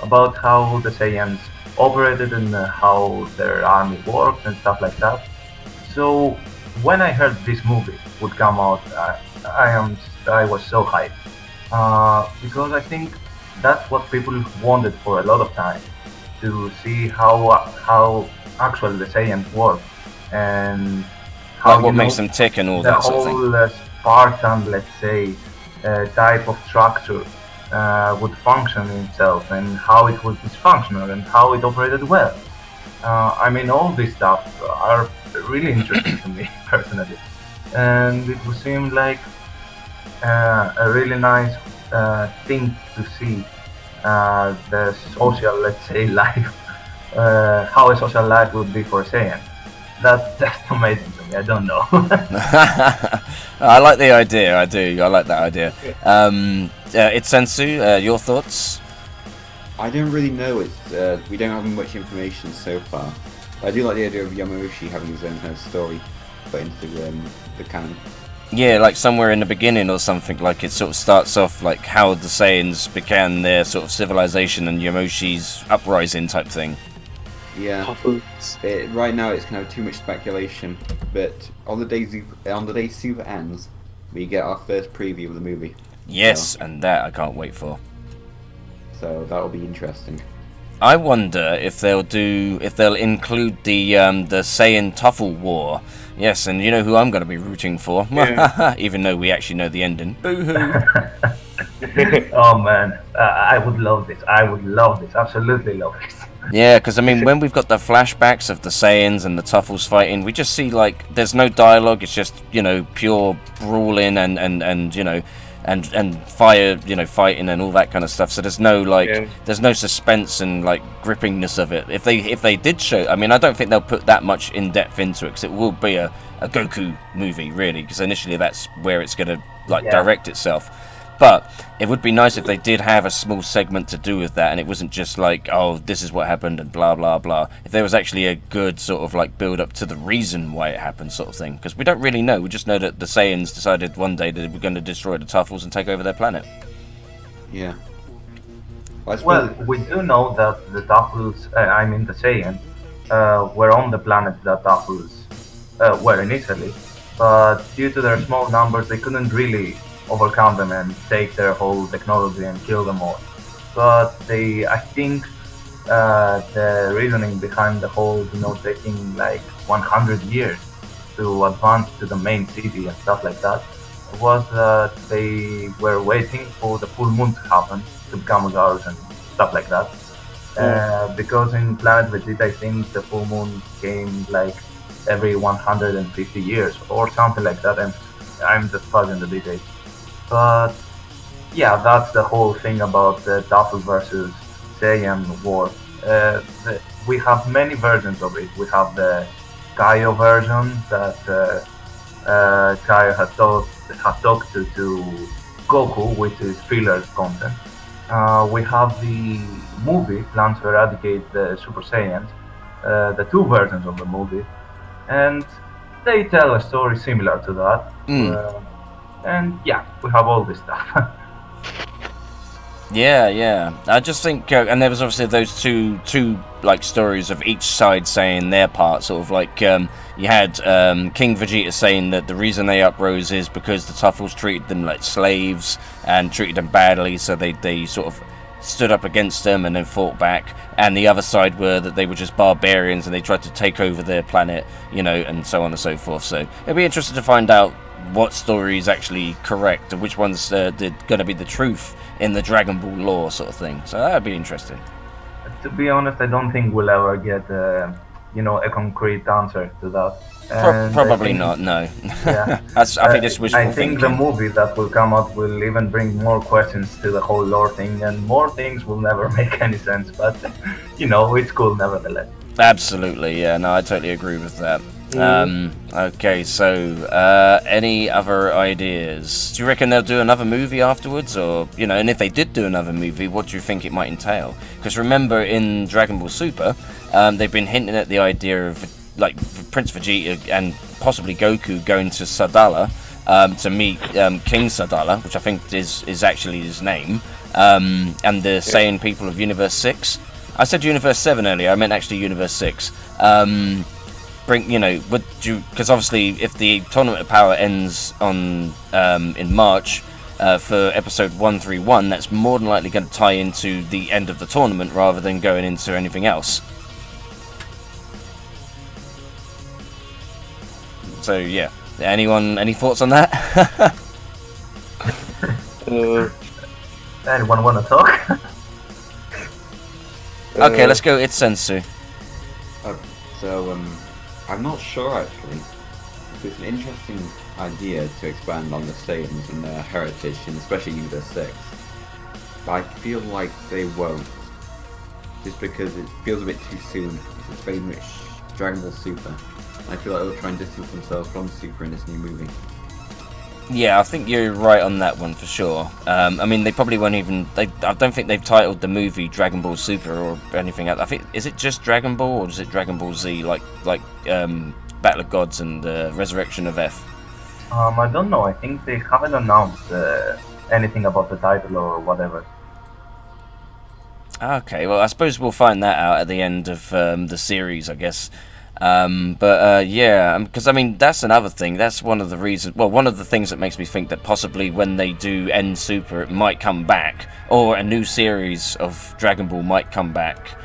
about how the Saiyans operated and how their army worked and stuff like that. So when I heard this movie would come out, I was so hyped because I think that's what people wanted for a lot of time, to see how actually the Saiyans work and how Like what makes them tick and all the that sort of thing. whole Spartan, let's say, type of structure would function in itself, and how it was dysfunctional and how it operated well. I mean, all this stuff are really interesting to me personally, and it would seem like a really nice thing to see the social, let's say, life, how a social life would be for Saiyan. That's just amazing to me. I don't know. I like the idea. I do. I like that idea. ItsNOTaNimeGuys, your thoughts? I don't really know. We don't have much information so far. I do like the idea of Yamoshi having his own kind of story put into the canon. Yeah, like somewhere in the beginning or something, like it sort of starts off like how the Saiyans began their sort of civilization and Yamoshi's uprising type thing. Yeah. Right now it's kind of too much speculation, but on the day Super ends, we get our first preview of the movie. Yes, and that I can't wait for. So that'll be interesting. I wonder if they'll include the Saiyan Tuffle War. Yes, and you know who I'm going to be rooting for, Yeah. even though we actually know the ending. Boo-hoo! Oh man, I would love this. I would love this. Absolutely love this. Yeah, because I mean, when we've got the flashbacks of the Saiyans and the Tuffles fighting, we just see like there's no dialogue. It's just pure brawling and fire, fighting and all that kind of stuff. So there's no there's no suspense and like grippingness of it. If they did show, I mean, I don't think they'll put that much in depth into it because it will be a Goku movie really. Because initially that's where it's gonna direct itself. But it would be nice if they did have a small segment to do with that, and it wasn't just like, oh, this is what happened and blah blah blah. If there was actually a good sort of like build up to the reason why it happened, sort of thing, because we don't really know. We just know that the Saiyans decided one day that they were going to destroy the Tuffles and take over their planet. Yeah. Well, we do know that the Tuffles, the Saiyans, were on the planet that Tuffles were initially, but due to their small numbers, they couldn't really overcome them and take their whole technology and kill them all. But I think the reasoning behind the whole, taking like 100 years to advance to the main city and stuff like that was that they were waiting for the full moon to happen to become gods and stuff like that. Because in Planet Vegeta, I think the full moon came like every 150 years or something like that, and I'm just fuzzy the details. But yeah, that's the whole thing about the Tuffle versus Saiyan war. We have many versions of it. We have the Kaio version that Kaio had talked to Goku, which is filler content. We have the movie Plans to Eradicate the Super Saiyans, the two versions of the movie, and they tell a story similar to that. And yeah, we have all this stuff. Yeah, yeah. I just think, and there was obviously those two like stories of each side saying their part. Sort of like you had King Vegeta saying that the reason they uprose is because the Tuffles treated them like slaves and treated them badly, so they sort of stood up against them and then fought back. And the other side were that they were just barbarians and they tried to take over their planet, you know, and so on and so forth. So it'd be interesting to find out what story is actually correct and which one's going to be the truth in the Dragon Ball lore sort of thing. So that'd be interesting. To be honest, I don't think we'll ever get, a concrete answer to that. And probably not. No. Yeah. I think this wishful I think thinking. the movie that will come out will even bring more questions to the whole lore thing, and more things will never make any sense. But it's cool nevertheless. Absolutely, yeah. No, I totally agree with that. Okay, so any other ideas? Do you reckon they'll do another movie afterwards, or and if they did do another movie, what do you think it might entail? Because remember, in Dragon Ball Super, they've been hinting at the idea of like Prince Vegeta and possibly Goku going to Sadala to meet King Sadala, which I think is actually his name, and the Saiyan people of Universe 6. I said Universe 7 earlier. I meant actually Universe 6. Would you? Because obviously, if the Tournament of Power ends on in March for episode 131, that's more than likely going to tie into the end of the tournament rather than going into anything else. So yeah, any thoughts on that? Anyone want to talk? Okay, let's go. It's Sensu. I'm not sure actually. It's an interesting idea to expand on the Saiyans and their heritage, and especially Universe 6. But I feel like they won't, just because it feels a bit too soon. It's very much Dragon Ball Super. I feel like they'll try and distance themselves from Super in this new movie. Yeah, I think you're right on that one for sure. I mean, they probably won't even. I don't think they've titled the movie Dragon Ball Super or anything else. I think is it just Dragon Ball or is it Dragon Ball Z, like Battle of Gods and Resurrection of F? I don't know. I think they haven't announced anything about the title or whatever. Okay, well, I suppose we'll find that out at the end of the series, I guess. Because I mean, that's another thing. That's one of the reasons. Well, one of the things that makes me think that possibly when they do end Super, it might come back, or a new series of Dragon Ball might come back.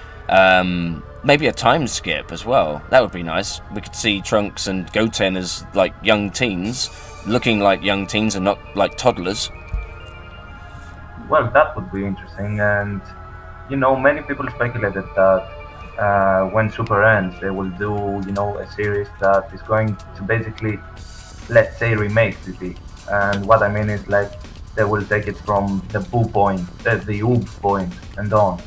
Maybe a time skip as well. That would be nice. We could see Trunks and Goten as like young teens, looking like young teens and not like toddlers. Well, that would be interesting, and many people speculated that. When Super ends, they will do, a series that is going to basically, let's say, remake GT. And what I mean is, like, they will take it from the Boo point, the Oob point, and on.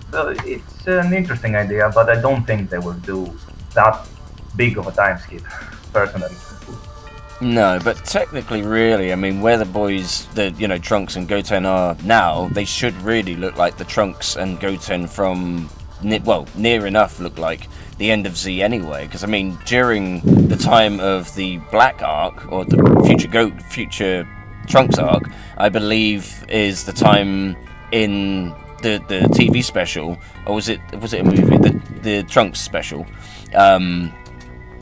So it's an interesting idea, but I don't think they will do that big of a time skip, personally. No, but technically, really, I mean, where the boys, Trunks and Goten are now, they should really look like the Trunks and Goten from... near enough look like the end of Z anyway, because I mean, during the time of the Black Arc, or the future Trunks arc, I believe is the time in the TV special, or was it a movie, the Trunks special,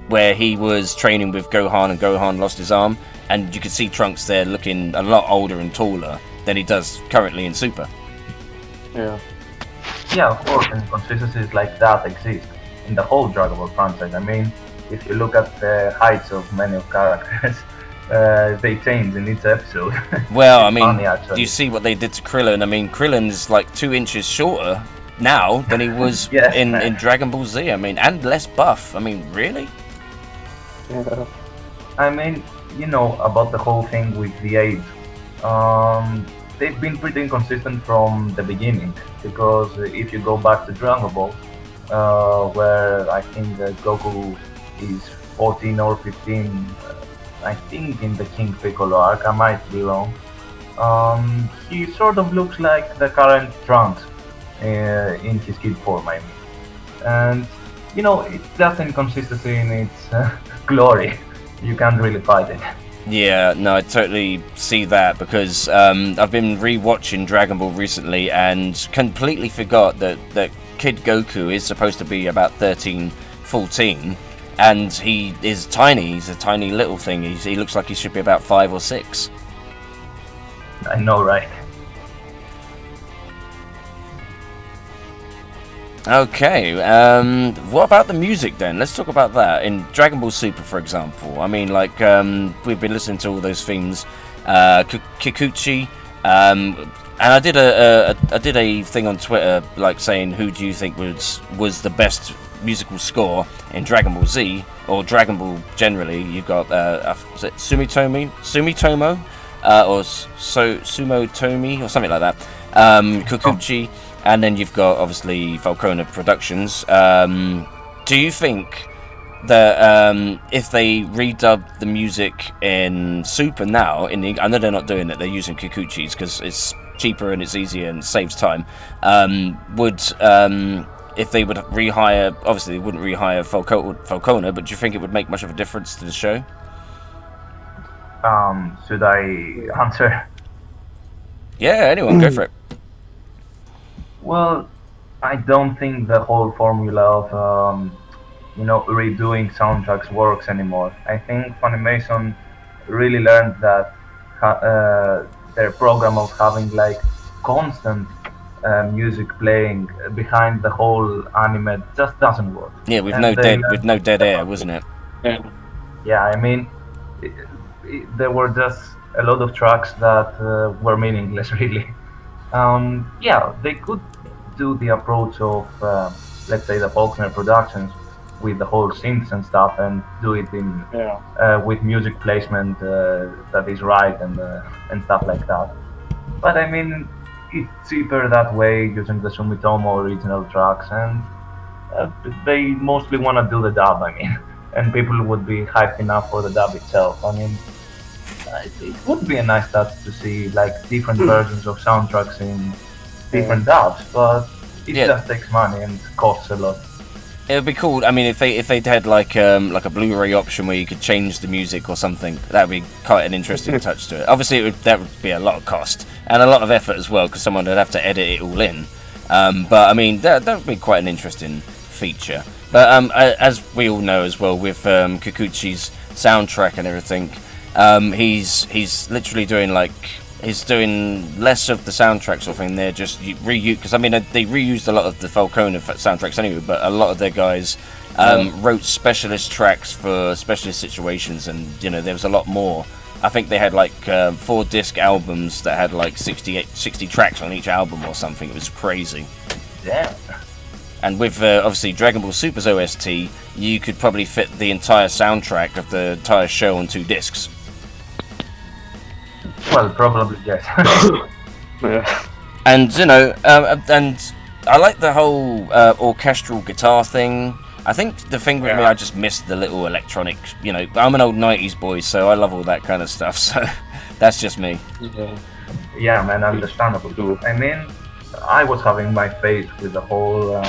where he was training with Gohan and Gohan lost his arm, and you could see Trunks there looking a lot older and taller than he does currently in Super. Yeah. Yeah, of course, inconsistencies like that exist in the whole Dragon Ball franchise. I mean, if you look at the heights of many of characters, they change in each episode. Well, I mean, funny, do you see what they did to Krillin? I mean, Krillin's like 2 inches shorter now than he was Yes. in Dragon Ball Z. I mean, and less buff. I mean, really? Yeah. I mean, about the whole thing with the age. They've been pretty inconsistent from the beginning, because if you go back to Dragon Ball, where I think Goku is 14 or 15, I think in the King Piccolo arc, I might be wrong, he sort of looks like the current Trunks in his kid form, I mean. And, it's just inconsistency in its glory. You can't really fight it. Yeah, no, I totally see that because I've been re-watching Dragon Ball recently and completely forgot that Kid Goku is supposed to be about 13, 14, and he is tiny. He's a tiny little thing. He looks like he should be about 5 or 6. I know, right? Okay, what about the music then? Let's talk about that. In Dragon Ball Super, for example, I mean, like, we've been listening to all those themes, Kikuchi, and I did a thing on Twitter, like, saying who do you think was the best musical score in Dragon Ball Z, or Dragon Ball generally. You've got, is it Sumitomo, or Sumotomi, or something like that, Kikuchi. And then you've got, obviously, Falconer Productions. Do you think that if they redub the music in Super now, I know they're not doing it, they're using Kikuchi's because it's cheaper and it's easier and saves time, if they would rehire, obviously they wouldn't rehire Falconer, but do you think it would make much of a difference to the show? Should I answer? Yeah, anyone, go for it. Well, I don't think the whole formula of redoing soundtracks works anymore. I think Funimation really learned that their program of having like constant music playing behind the whole anime just doesn't work. Yeah, with no dead air, wasn't it? Yeah, I mean, there were just a lot of tracks that were meaningless, really. Yeah, they could do the approach of, let's say, the Faulkner Productions with the whole synths and stuff, and do it in with music placement that is right and stuff like that. But I mean, it's cheaper that way using the Sumitomo original tracks, and they mostly want to do the dub. I mean, and people would be hyped enough for the dub itself. I mean, it would be a nice touch to see like different versions of soundtracks in different dubs, but it just takes money and costs a lot. It would be cool. I mean, if they had like a Blu-ray option where you could change the music or something, that would be quite an interesting touch to it. Obviously, that would be a lot of cost and a lot of effort as well, because someone would have to edit it all in. But I mean, that would be quite an interesting feature. But as we all know as well, with Kikuchi's soundtrack and everything, he's literally doing he's doing less of the soundtrack sort of thing. They're just reused, because I mean they reused a lot of the Falconer soundtracks anyway, but a lot of their guys wrote specialist tracks for specialist situations, and there was a lot more. I think they had like 4-disc albums that had like 60 tracks on each album or something. It was crazy. Yeah. And with obviously Dragon Ball Super's OST, you could probably fit the entire soundtrack of the entire show on 2 discs. Well, probably yes. Yeah. And and I like the whole orchestral guitar thing. I think the thing with me, I just missed the little electronic. I'm an old '90s boy, so I love all that kind of stuff. So that's just me. Yeah, man, understandable too. I mean, I was having my fate with the whole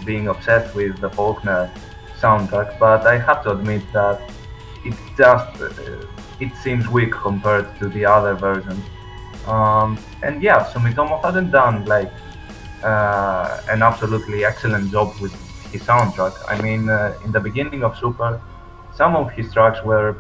being obsessed with the Faulkner soundtrack, but I have to admit that it just it seems weak compared to the other versions. And yeah, Sumitomo hadn't done like an absolutely excellent job with his soundtrack. I mean, in the beginning of Super, some of his tracks were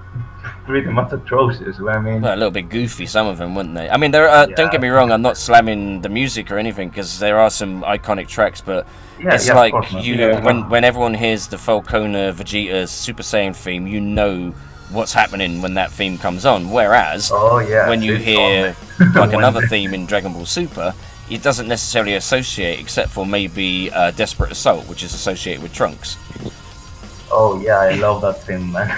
pretty much atrocious. I mean, well, a little bit goofy, some of them, weren't they? I mean, there are, don't get me wrong, I'm not slamming the music or anything, because there are some iconic tracks, but it's like when everyone hears the Falconer Vegeta Super Saiyan theme, you know what's happening when that theme comes on. Whereas when you hear like another theme in Dragon Ball Super, it doesn't necessarily associate, except for maybe Desperate Assault, which is associated with Trunks. Oh yeah, I love that theme, man.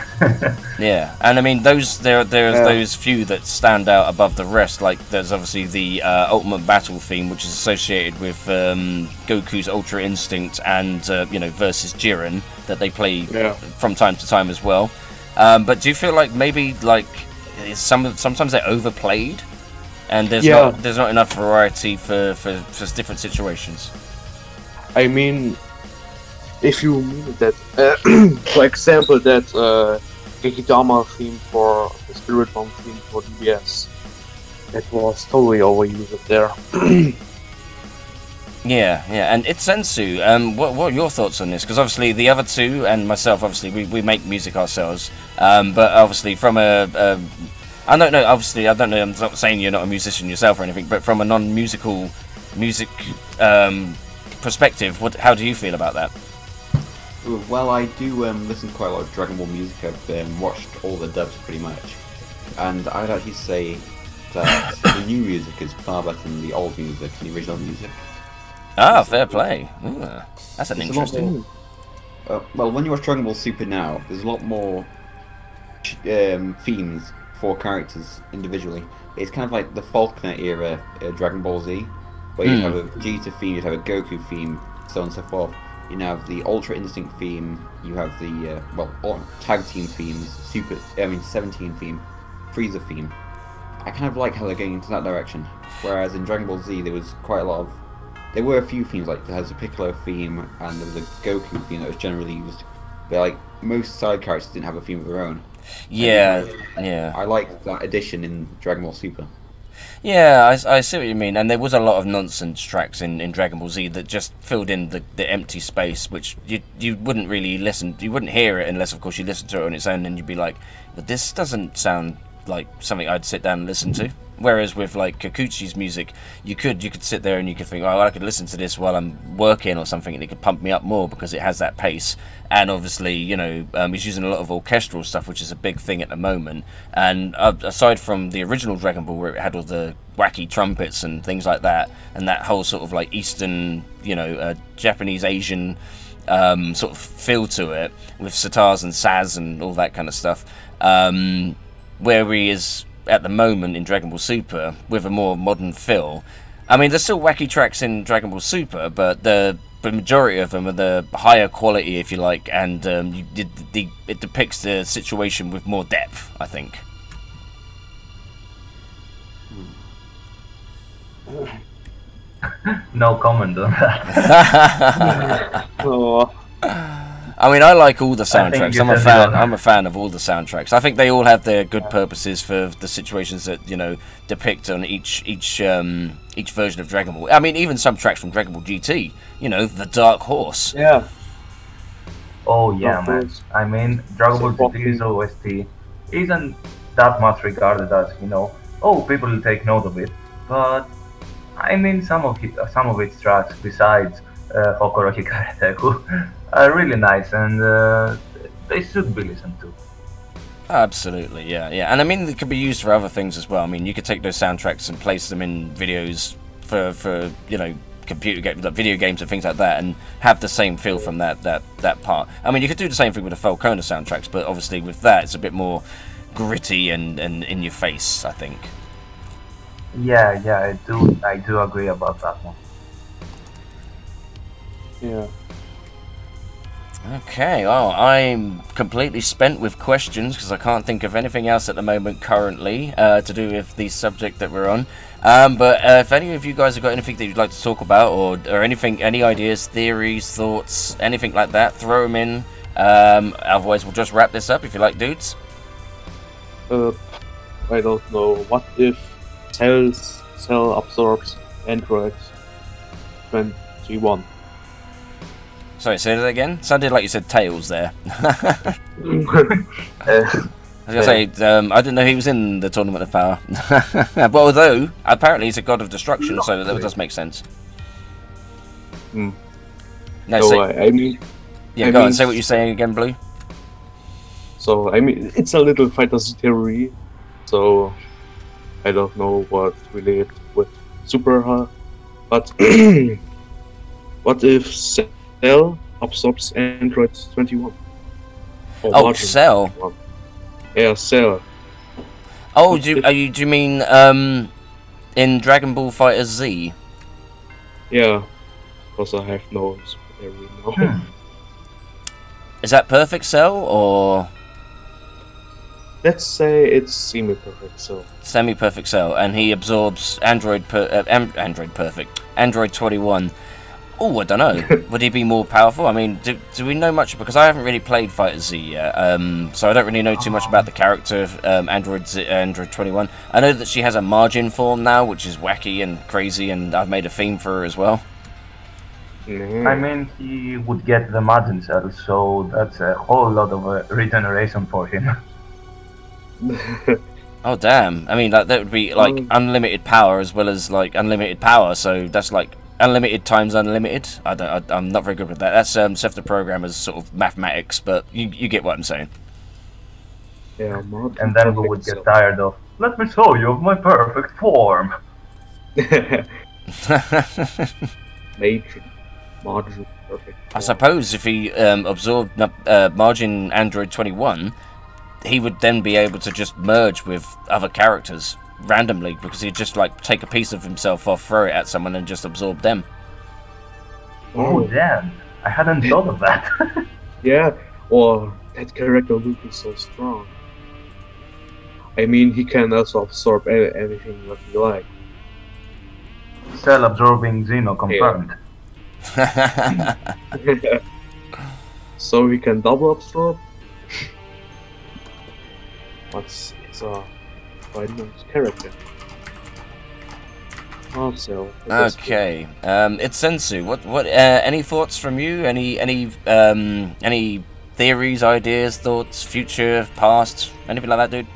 Yeah, and I mean there's those few that stand out above the rest. Like there's obviously the Ultimate Battle theme, which is associated with Goku's Ultra Instinct and versus Jiren, that they play from time to time as well. But do you feel like maybe sometimes they're overplayed, and there's not enough variety for different situations? I mean, if you mean that, for example, that the Hidama theme for the Spirit Bomb theme for DBS. It was totally overused there. Yeah, and ItsNOTaNimeGuys, what are your thoughts on this? Because obviously the other two and myself, obviously we make music ourselves, but obviously from I don't know, obviously I don't know, I'm not saying you're not a musician yourself or anything, but from a non-musical music perspective, how do you feel about that? Well, I do listen to quite a lot of Dragon Ball music. I've watched all the dubs pretty much, and I'd actually say that the new music is far better than the old music, the original music. Ah, fair play. Ooh, that's an It's interesting. well, when you watch Dragon Ball Super now, there's a lot more themes for characters individually. It's kind of like the Faulkner era Dragon Ball Z, where you have a Vegeta theme, you have a Goku theme, so on and so forth. You now have the Ultra Instinct theme, you have the tag team themes, 17 theme, Frieza theme. I kind of like how they're going into that direction. Whereas in Dragon Ball Z, there was quite a lot of. There were a few themes, like there was a Piccolo theme and there was a Goku theme that was generally used. But like most side characters didn't have a theme of their own. Yeah. I like that addition in Dragon Ball Super. Yeah, I see what you mean, and there was a lot of nonsense tracks in Dragon Ball Z that just filled in the empty space, which you wouldn't really you wouldn't hear it unless, of course, you listened to it on its own, and you'd be like, but this doesn't sound like something I'd sit down and listen to. Whereas with like Kikuchi's music, you could sit there and you could think, oh, I could listen to this while I'm working or something, and it could pump me up more because it has that pace. And obviously, you know, he's using a lot of orchestral stuff, which is a big thing at the moment. And aside from the original Dragon Ball, where it had all the wacky trumpets and things like that, and that whole sort of like Eastern, you know, Japanese Asian sort of feel to it, with sitars and saz and all that kind of stuff, where he is at the moment in Dragon Ball Super with a more modern feel. I mean, there's still wacky tracks in Dragon Ball Super, but the majority of them are the higher quality, if you like, and it depicts the situation with more depth, I think. No comment on that. Oh, I mean, I like all the soundtracks. you I'm a said fan. it all. I'm a fan of all the soundtracks. I think they all have their good purposes for the situations that, you know, depict on each version of Dragon Ball. I mean, even some tracks from Dragon Ball GT. You know, the Dark Horse. yeah. Oh yeah, Of man. course. I mean, Dragon Ball So GT's OST isn't that much regarded as, you know, oh, people will take note of it. But I mean, some of its tracks, besides Hokoro Hikareteku, are really nice, and they should be listened to. Absolutely, yeah. And I mean, they could be used for other things as well. I mean, you could take those soundtracks and place them in videos for you know, computer games, like video games and things like that, and have the same feel from that part. I mean, you could do the same thing with the Falcona soundtracks, but obviously with that, it's a bit more gritty and in your face, I think. Yeah, I do agree about that one. Yeah. Okay, well, I'm completely spent with questions because I can't think of anything else at the moment currently to do with the subject that we're on. But if any of you guys have got anything that you'd like to talk about, or anything, any ideas, theories, thoughts, anything like that, throw them in. Otherwise, we'll just wrap this up if you like, dudes. I don't know. What if Cell absorbs Android 21? Sorry, say that again? Sounded like you said Tails there. I was going to say, I didn't know he was in the Tournament of Power. But although, apparently he's a god of destruction, so that does make sense. Hmm. No, So say, I mean, yeah, I go on, mean- say what you're saying again, Blue. so I mean, it's a little fantasy theory. So I don't know what related with Super, but what if Cell absorbs Android 21? Or Oh, Margin Cell. 21? Yeah, Cell. Oh, do you mean in Dragon Ball Fighter Z? Yeah, because I have no super theory now. Is that Perfect Cell or Let's say it's semi-perfect. So semi-perfect Cell, and he absorbs Android Perfect, Android 21? Oh, I don't know. Would he be more powerful? I mean, do we know much? Because I haven't really played Fighter Z yet, so I don't really know too much about the character of Android 21. I know that she has a margin form now, which is wacky and crazy, and I've made a theme for her as well. I mean, he would get the margin cells, so that's a whole lot of regeneration for him. Oh damn! I mean, like that would be like unlimited power as well as like unlimited power. So that's like unlimited times unlimited. I'm not very good with that. That's Seth the programmer's sort of mathematics, but you get what I'm saying. Yeah, and then we would get tired of. Let me show you my perfect form. Margin perfect. I suppose if he absorbed Margin Android 21, he would then be able to just merge with other characters randomly, because he'd just like take a piece of himself off, throw it at someone, and just absorb them. Oh damn! I hadn't thought of that. Yeah, or that character Luke is so strong. I mean, he can also absorb anything that he like. Cell absorbing Xeno confirmed. Yeah. So he can double absorb. It's a quite nice character. Also, okay, it's Sensu. What? Any thoughts from you? Any theories, ideas, thoughts, future, past, anything like that, dude?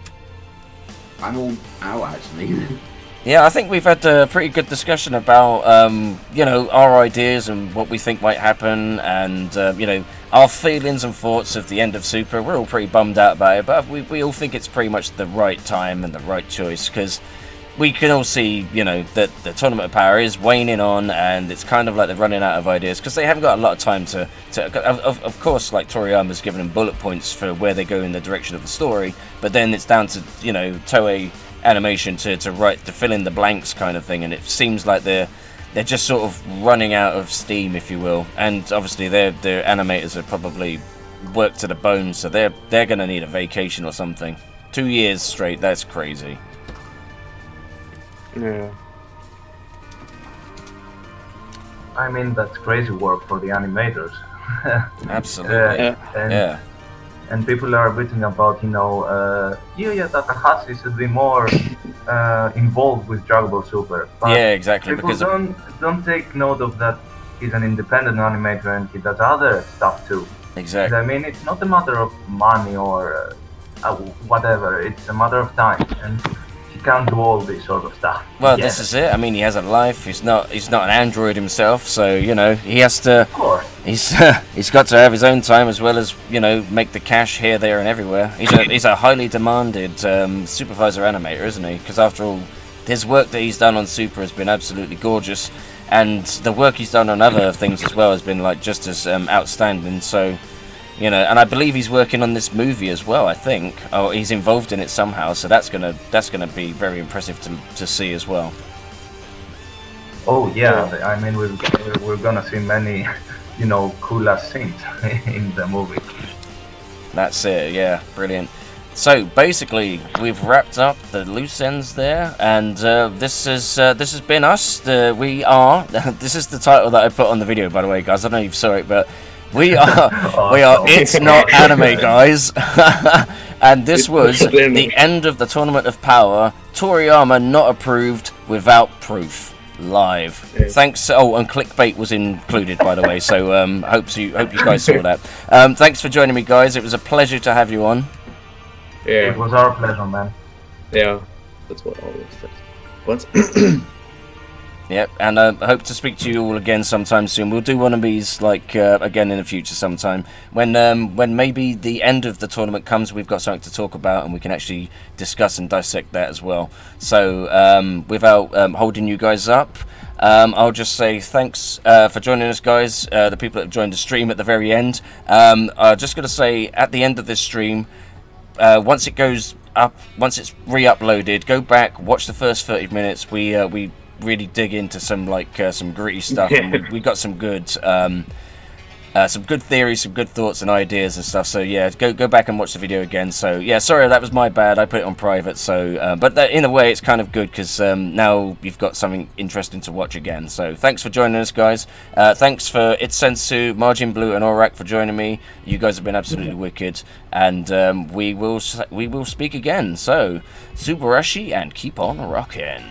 I'm all out actually. Yeah, I think we've had a pretty good discussion about, you know, our ideas and what we think might happen, and, you know, our feelings and thoughts of the end of Super. We're all pretty bummed out about it, but we all think it's pretty much the right time and the right choice, because we can all see, you know, that the Tournament of Power is waning on, and it's kind of like they're running out of ideas, because they haven't got a lot of time to of course, like, Toriyama's given them bullet points for where they go in the direction of the story, but then it's down to, you know, Toei Animation to fill in the blanks kind of thing, and it seems like they're just sort of running out of steam, if you will, and obviously their animators are probably worked to the bone, so they're gonna need a vacation or something. 2 years straight, that's crazy. yeah. I mean, that's crazy work for the animators. Absolutely. Yeah. And people are bitching about, you know, Yuya Takahashi should be more involved with Dragon Ball Super. But Yeah, exactly. people Because don't take note of that. He's an independent animator and he does other stuff too. exactly. I mean, it's not a matter of money or whatever. It's a matter of time, and he can't do all this sort of stuff. Well, Yes, this is it. I mean, he has a life. He's not an android himself, so you know he has to. of course. He's got to have his own time as well as, you know, make the cash here, there, and everywhere. He's a highly demanded supervisor animator, isn't he? Because after all, his work that he's done on Super has been absolutely gorgeous, and the work he's done on other things as well has been like just as outstanding. So, you know, and I believe he's working on this movie as well. I think, oh, he's involved in it somehow. So that's gonna be very impressive to see as well. Oh yeah, I mean we're gonna see many, you know, cool ass scenes in the movie. That's it, yeah, brilliant. So basically, we've wrapped up the loose ends there, and this has been us. We are. This is the title that I put on the video, by the way, guys. I don't know if you saw it, but we are. We are. It's not anime, guys. And this was the end of the Tournament of Power. Toriyama not approved without proof. Live. Thanks. Oh, and clickbait was included, by the way. So hope you guys saw that. Thanks for joining me, guys. It was a pleasure to have you on. Yeah. It was our pleasure, man. Yeah. That's what I always say. But Yep, and I hope to speak to you all again sometime soon. We'll do one of these like again in the future sometime when maybe the end of the tournament comes. We've got something to talk about, and we can actually discuss and dissect that as well. So without holding you guys up, I'll just say thanks for joining us, guys. The people that have joined the stream at the very end. I'm just gonna say at the end of this stream, once it goes up, once it's re-uploaded, go back, watch the first 30 minutes. We really dig into some like some gritty stuff, and we got some good some good theories, some good thoughts and ideas and stuff. So yeah, go back and watch the video again. So yeah, sorry that was my bad. I put it on private. So but in a way, it's kind of good because now you've got something interesting to watch again. So thanks for joining us, guys. Thanks for ItsSensu, Margin Blue, and Aurak for joining me. You guys have been absolutely wicked, and we will speak again. So Subarashii and keep on rocking.